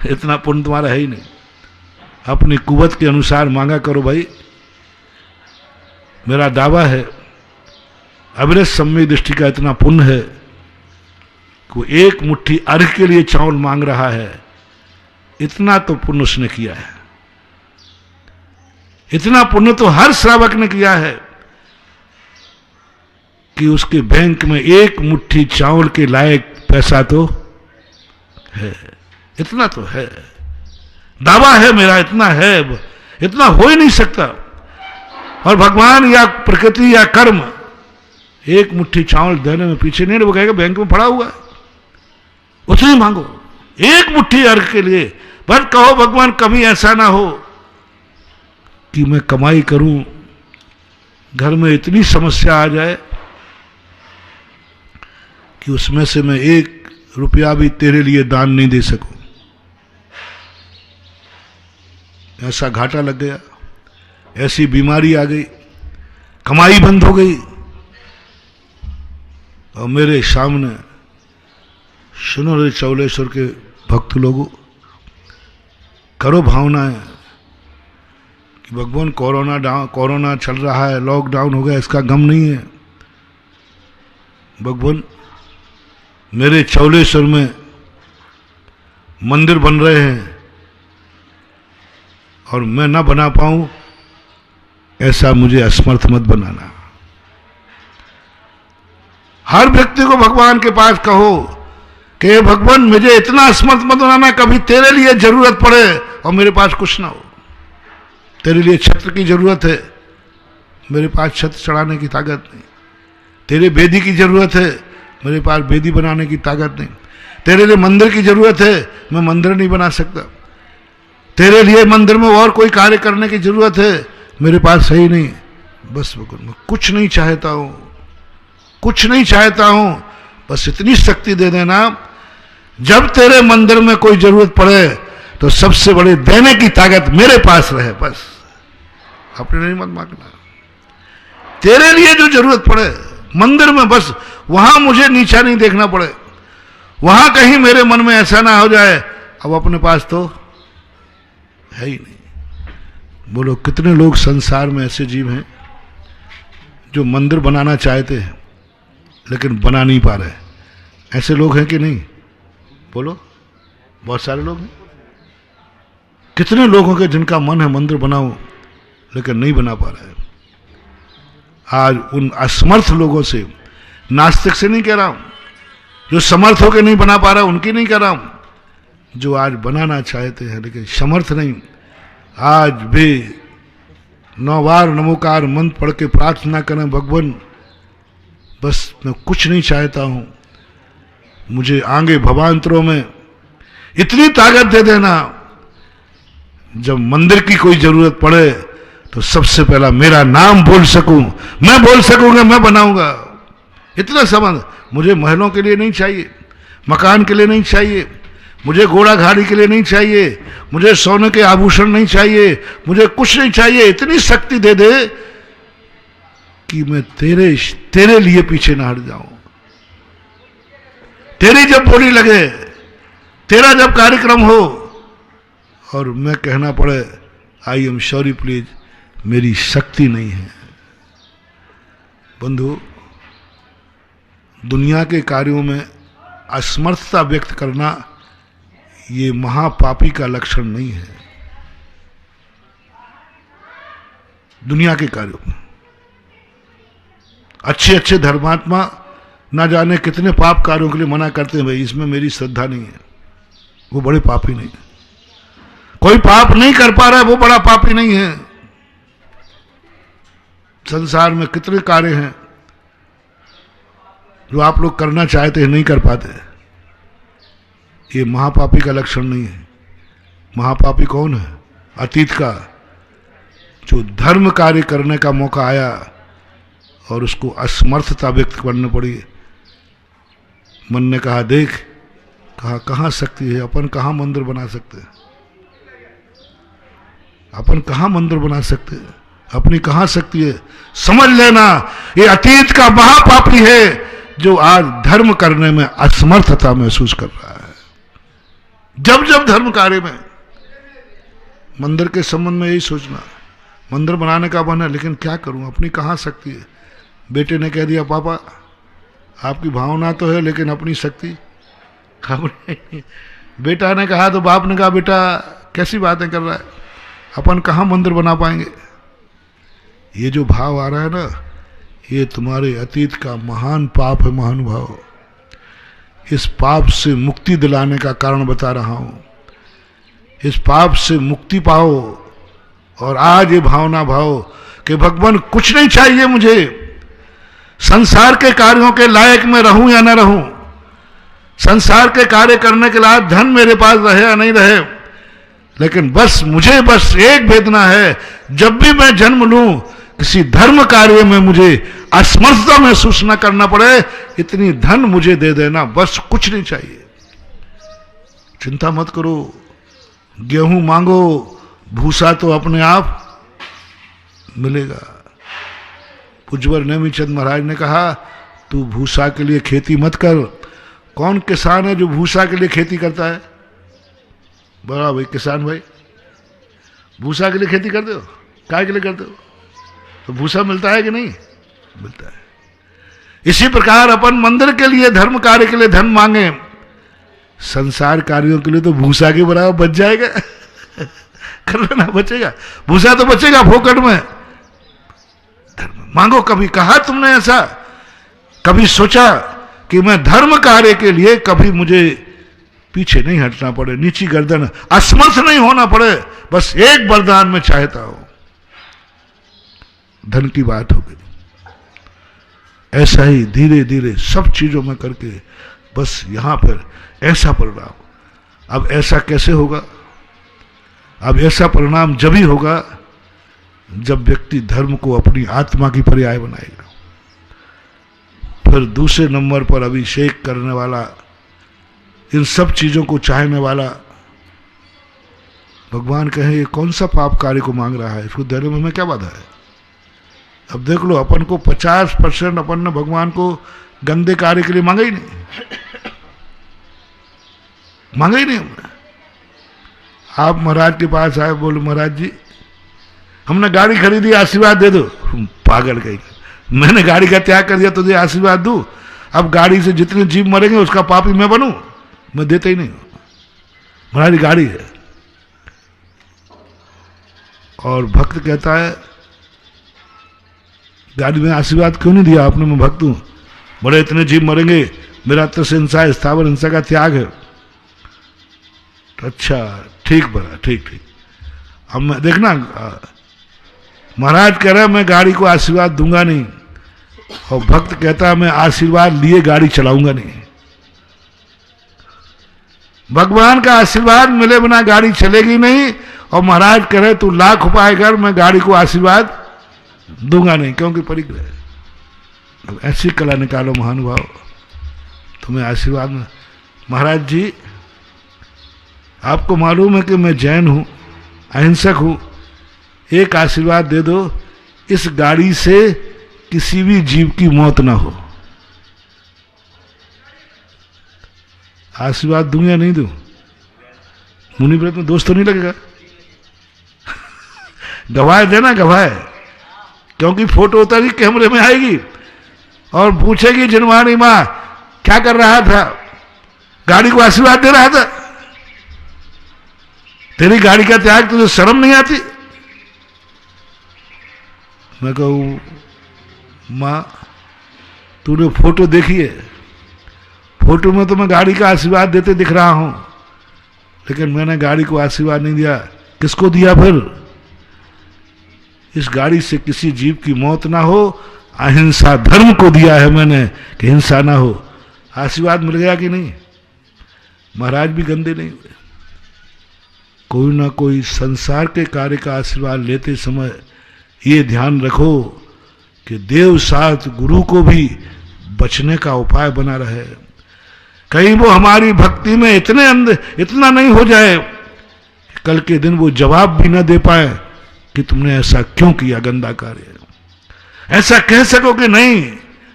इतना पुण्य तुम्हारा है ही नहीं। अपनी कुवत के अनुसार मांगा करो भाई। मेरा दावा है अविरत सम्यक दृष्टि का इतना पुण्य है कि वो एक मुट्ठी अर्घ के लिए चावल मांग रहा है, इतना तो पुण्य उसने किया है। इतना पुण्य तो हर श्रावक ने किया है कि उसके बैंक में एक मुट्ठी चावल के लायक पैसा तो है। इतना तो है, दावा है मेरा, इतना है, इतना हो ही नहीं सकता। और भगवान या प्रकृति या कर्म एक मुट्ठी चावल देने में पीछे नहीं, वो कहेगा बैंक में पड़ा हुआ है, उतनी मांगो एक मुट्ठी अर्घ के लिए। बस कहो भगवान कभी ऐसा ना हो कि मैं कमाई करूं, घर में इतनी समस्या आ जाए कि उसमें से मैं एक रुपया भी तेरे लिए दान नहीं दे सकूं। ऐसा घाटा लग गया, ऐसी बीमारी आ गई, कमाई बंद हो गई, और मेरे सामने सुनो रे चौलेश्वर के भक्त लोगों, करो भावनाएं कि भगवान कोरोना चल रहा है, लॉकडाउन हो गया, इसका गम नहीं है। भगवान मेरे चौलेश्वर में मंदिर बन रहे हैं और मैं ना बना पाऊं, ऐसा मुझे असमर्थ मत बनाना। हर व्यक्ति को भगवान के पास कहो कि भगवान मुझे इतना असमर्थ मत बनाना, कभी तेरे लिए जरूरत पड़े और मेरे पास कुछ ना हो। तेरे लिए छत्र की जरूरत है, मेरे पास छत्र चढ़ाने की ताकत नहीं। तेरे बेदी की जरूरत है, मेरे पास बेदी बनाने की ताकत नहीं। तेरे लिए मंदिर की जरूरत है, मैं मंदिर नहीं बना सकता। तेरे लिए मंदिर में और कोई कार्य करने की जरूरत है, मेरे पास है ही नहीं। बस भगवान मैं कुछ नहीं चाहता हूं, कुछ नहीं चाहता हूं, बस इतनी शक्ति दे देना जब तेरे मंदिर में कोई जरूरत पड़े तो सबसे बड़े देने की ताकत मेरे पास रहे। बस अपने नहीं मत मांगना, तेरे लिए जो जरूरत पड़े मंदिर में, बस वहां मुझे नीचा नहीं देखना पड़े, वहां कहीं मेरे मन में ऐसा ना हो जाए अब अपने पास तो है ही नहीं। बोलो कितने लोग संसार में ऐसे जीव हैं जो मंदिर बनाना चाहते हैं लेकिन बना नहीं पा रहे। ऐसे लोग हैं कि नहीं? बोलो, बहुत सारे लोग हैं। कितने लोगों के जिनका मन है मंदिर बनाओ लेकिन नहीं बना पा रहे। आज उन असमर्थ लोगों से, नास्तिक से नहीं कह रहा हूं, जो समर्थ होकर नहीं बना पा रहा उनकी नहीं कह रहा हूं, जो आज बनाना चाहते हैं लेकिन समर्थ नहीं, आज भी 9 बार नमोकार मंत्र पढ़ के प्रार्थना करें, भगवान बस मैं कुछ नहीं चाहता हूं, मुझे आगे भवांतरों में इतनी ताकत दे देना जब मंदिर की कोई जरूरत पड़े तो सबसे पहला मेरा नाम बोल सकूं, मैं बोल सकूंगा, मैं बनाऊंगा। इतना समझ, मुझे महलों के लिए नहीं चाहिए, मकान के लिए नहीं चाहिए, मुझे घोड़ा गाड़ी के लिए नहीं चाहिए, मुझे सोने के आभूषण नहीं चाहिए, मुझे कुछ नहीं चाहिए। इतनी शक्ति दे दे कि मैं तेरे लिए पीछे ना हट जाऊं। तेरी जब बोली लगे, तेरा जब कार्यक्रम हो और मैं कहना पड़े आई एम सॉरी प्लीज, मेरी शक्ति नहीं है। बंधु, दुनिया के कार्यों में असमर्थता व्यक्त करना ये महापापी का लक्षण नहीं है। दुनिया के कार्यों में अच्छे अच्छे धर्मात्मा ना जाने कितने पाप कार्यों के लिए मना करते हैं, भाई इसमें मेरी श्रद्धा नहीं है, वो बड़े पापी नहीं है। कोई पाप नहीं कर पा रहा है वो बड़ा पापी नहीं है। संसार में कितने कार्य हैं जो आप लोग करना चाहते हैं नहीं कर पाते। ये महापापी का लक्षण नहीं है। महापापी कौन है? अतीत का, जो धर्म कार्य करने का मौका आया और उसको असमर्थता व्यक्त करनी पड़ी। मन ने कहा देख, कहा कहाँ शक्ति है, अपन कहाँ मंदिर बना सकते हैं, अपन कहाँ मंदिर बना सकते हैं, अपनी कहाँ शक्ति है। समझ लेना ये अतीत का महापापी है जो आज धर्म करने में असमर्थता महसूस कर रहा है। जब जब धर्म कार्य में, मंदिर के संबंध में यही सोचना, मंदिर बनाने का मन है लेकिन क्या करूं, अपनी कहाँ शक्ति है। बेटे ने कह दिया पापा आपकी भावना तो है लेकिन अपनी शक्ति खबर नहीं। बेटा ने कहा तो बाप ने कहा बेटा कैसी बातें कर रहा है, अपन कहाँ मंदिर बना पाएंगे। ये जो भाव आ रहा है ना, ये तुम्हारे अतीत का महान पाप है महानुभाव। इस पाप से मुक्ति दिलाने का कारण बता रहा हूं। इस पाप से मुक्ति पाओ और आज ये भावना भाव कि भगवान कुछ नहीं चाहिए मुझे, संसार के कार्यों के लायक मैं रहूं या न रहूं, संसार के कार्य करने के लिए धन मेरे पास रहे या नहीं रहे, लेकिन बस मुझे बस एक वेदना है, जब भी मैं जन्म लूं किसी धर्म कार्य में मुझे असमर्थता महसूस न करना पड़े, इतनी धन मुझे दे देना, बस कुछ नहीं चाहिए। चिंता मत करो, गेहूं मांगो, भूसा तो अपने आप मिलेगा। पूज्यवर नेमीचंद महाराज ने कहा तू भूसा के लिए खेती मत कर। कौन किसान है जो भूसा के लिए खेती करता है? बड़ा भाई किसान भाई, भूसा के लिए खेती करते हो, काय के लिए करते हो? तो भूसा मिलता है कि नहीं मिलता है। इसी प्रकार अपन मंदिर के लिए, धर्म कार्य के लिए धन मांगे, संसार कार्यों के लिए तो भूसा के बराबर बच जाएगा। कर लेना, बचेगा भूसा तो बचेगा फोकट में। धर्म मांगो। कभी कहा तुमने ऐसा? कभी सोचा कि मैं धर्म कार्य के लिए कभी मुझे पीछे नहीं हटना पड़े, नीची गर्दन, असमर्थ नहीं होना पड़े, बस एक वरदान में चाहता हूं। धन की बात हो गई। ऐसा ही धीरे धीरे सब चीजों में करके बस यहां पर ऐसा परिणाम। अब ऐसा कैसे होगा? अब ऐसा परिणाम जब ही होगा जब व्यक्ति धर्म को अपनी आत्मा की पर्याय बनाएगा। फिर दूसरे नंबर पर अभिषेक करने वाला, इन सब चीजों को चाहने वाला, भगवान कहे ये कौन सा पाप कार्य को मांग रहा है, इसको देने में हमें क्या बाधा है? अब देख लो, अपन को 50% अपन ने भगवान को गंदे कार्य के लिए मांगा ही नहीं, मांगा ही नहीं हमने। आप महाराज के पास आए, बोलो महाराज जी हमने गाड़ी खरीदी, आशीर्वाद दे दो। पागल कहीं, मैंने गाड़ी का त्याग कर दिया, तुझे आशीर्वाद दूं? अब गाड़ी से जितने जीव मरेंगे उसका पापी मैं बनूं? मैं देता ही नहीं। महाराज गाड़ी है। और भक्त कहता है गाड़ी में आशीर्वाद क्यों नहीं दिया आपने, मैं भक्त हूं, बड़े इतने जीव मरेंगे, मेरा तो हिंसा, स्थावर हिंसा का त्याग है। तो अच्छा ठीक बना, ठीक ठीक। अब मैं देखना, महाराज कह रहा है मैं गाड़ी को आशीर्वाद दूंगा नहीं, और भक्त कहता है मैं आशीर्वाद लिए गाड़ी चलाऊंगा नहीं। भगवान का आशीर्वाद मिले बिना गाड़ी चलेगी नहीं, और महाराज कह रहे तू लाख उपाय कर, मैं गाड़ी को आशीर्वाद दूंगा नहीं, क्योंकि परिग्रह। अब ऐसी कला निकालो महानुभाव, तुम्हें आशीर्वाद में। महाराज जी आपको मालूम है कि मैं जैन हूं, अहिंसक हूं, एक आशीर्वाद दे दो, इस गाड़ी से किसी भी जीव की मौत ना हो। आशीर्वाद दूं या नहीं दूं? मुनिव्रत में दोष तो नहीं लगेगा? गवाह देना, गवाह, क्योंकि फोटो उतरी कैमरे में आएगी और पूछेगी जिनवाणी माँ क्या कर रहा था, गाड़ी को आशीर्वाद दे रहा था, तेरी गाड़ी का त्याग, तुझे शर्म नहीं आती? मैं कहूँ माँ तूने फोटो देखी है, फोटो में तो मैं गाड़ी का आशीर्वाद देते दिख रहा हूं, लेकिन मैंने गाड़ी को आशीर्वाद नहीं दिया। किसको दिया फिर? इस गाड़ी से किसी जीव की मौत ना हो, अहिंसा धर्म को दिया है मैंने कि हिंसा ना हो। आशीर्वाद मिल गया कि नहीं? महाराज भी गंदे नहीं हुए। कोई ना कोई संसार के कार्य का आशीर्वाद लेते समय ये ध्यान रखो कि देव साथ गुरु को भी बचने का उपाय बना रहे। कहीं वो हमारी भक्ति में इतना नहीं हो जाए कि कल के दिन वो जवाब भी न दे पाए कि तुमने ऐसा क्यों किया गंदा कार्य। ऐसा कह सको कि नहीं,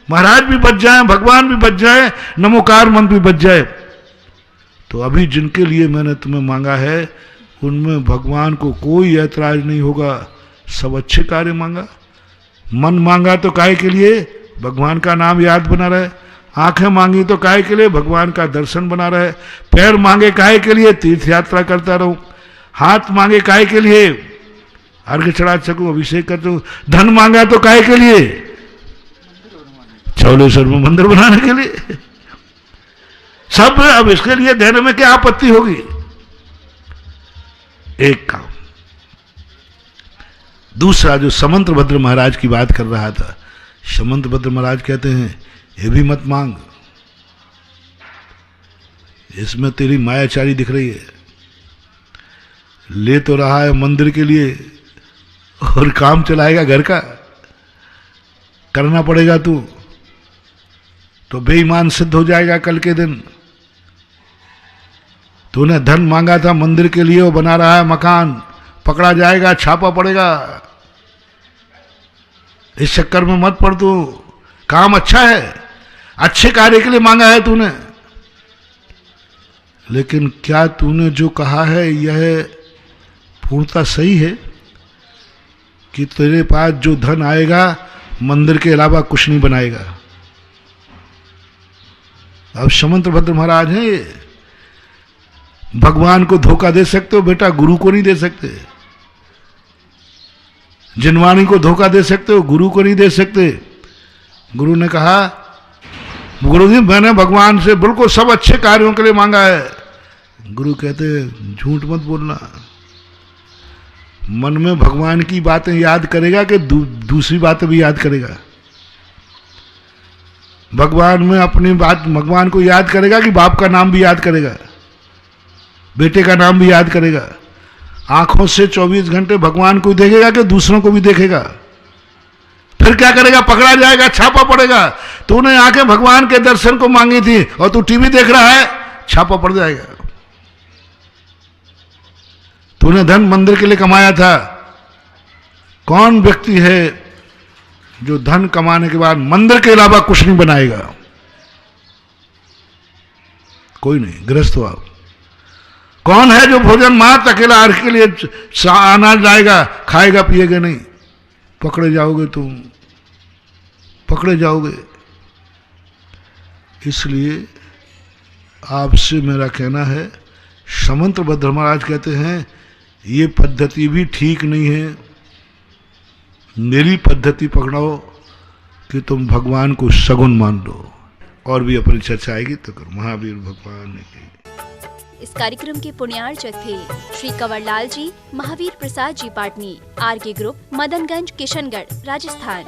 महाराज भी बच जाए, भगवान भी बच जाए, नमोकार मंत्र भी बच जाए। तो अभी जिनके लिए मैंने तुम्हें मांगा है उनमें भगवान को कोई ऐतराज नहीं होगा, सब अच्छे कार्य मांगा। मन मांगा तो काहे के लिए? भगवान का नाम याद बना रहे। आंखें मांगी तो काहे के लिए? भगवान का दर्शन बना रहे। पैर मांगे काहे के लिए? तीर्थ यात्रा करता रहूं। हाथ मांगे काहे के लिए? अर्घ्य चढ़ा सकूं, अभिषेक कर दूं। धन मांगा तो काहे के लिए? चौलेश्वर में मंदिर बनाने के लिए। सब। अब इसके लिए देने में क्या आपत्ति होगी? एक काम। दूसरा, जो समंतभद्र महाराज की बात कर रहा था, समंतभद्र महाराज कहते हैं ये भी मत मांग, इसमें तेरी मायाचारी दिख रही है। ले तो रहा है मंदिर के लिए और काम चलाएगा घर का, करना पड़ेगा तू तो बेईमान सिद्ध हो जाएगा कल के दिन। तूने धन मांगा था मंदिर के लिए, वो बना रहा है मकान, पकड़ा जाएगा, छापा पड़ेगा। इस चक्कर में मत पड़ तू। काम अच्छा है, अच्छे कार्य के लिए मांगा है तूने, लेकिन क्या तूने जो कहा है यह पूर्णतः सही है कि तेरे पास जो धन आएगा मंदिर के अलावा कुछ नहीं बनाएगा? अब समंतभद्र महाराज हैं ये। भगवान को धोखा दे सकते हो बेटा, गुरु को नहीं दे सकते। जिनवाणी को धोखा दे सकते हो, गुरु को नहीं दे सकते। गुरु ने कहा, गुरु जी मैंने भगवान से बिल्कुल सब अच्छे कार्यों के लिए मांगा है। गुरु कहते झूठ मत बोलना। मन में भगवान की बातें याद करेगा कि दूसरी बातें भी याद करेगा? भगवान में अपनी बात, भगवान को याद करेगा कि बाप का नाम भी याद करेगा, बेटे का नाम भी याद करेगा? आंखों से 24 घंटे भगवान को देखेगा कि दूसरों को भी देखेगा? फिर क्या करेगा? पकड़ा जाएगा, छापा पड़ेगा। तूने आंखें भगवान के दर्शन को मांगी थी और तू टीवी देख रहा है, छापा पड़ जाएगा। तूने धन मंदिर के लिए कमाया था। कौन व्यक्ति है जो धन कमाने के बाद मंदिर के अलावा कुछ नहीं बनाएगा? कोई नहीं। गृहस्थ हो आप। कौन है जो भोजन मात अकेला अर्घ के लिए अनाज लाएगा, खाएगा पिएगा नहीं? पकड़े जाओगे तुम, पकड़े जाओगे। इसलिए आपसे मेरा कहना है, समंतभद्र महाराज कहते हैं ये पद्धति भी ठीक नहीं है। मेरी पद्धति पकड़ाओ कि तुम भगवान को सगुन मान लो। और भी अपनी चर्चा आएगी तो करो। महावीर भगवान की। इस कार्यक्रम के पुण्यार्चक थे श्री कंवरलाल जी, महावीर प्रसाद जी पाटनी, आरके ग्रुप, मदनगंज, किशनगढ़, राजस्थान।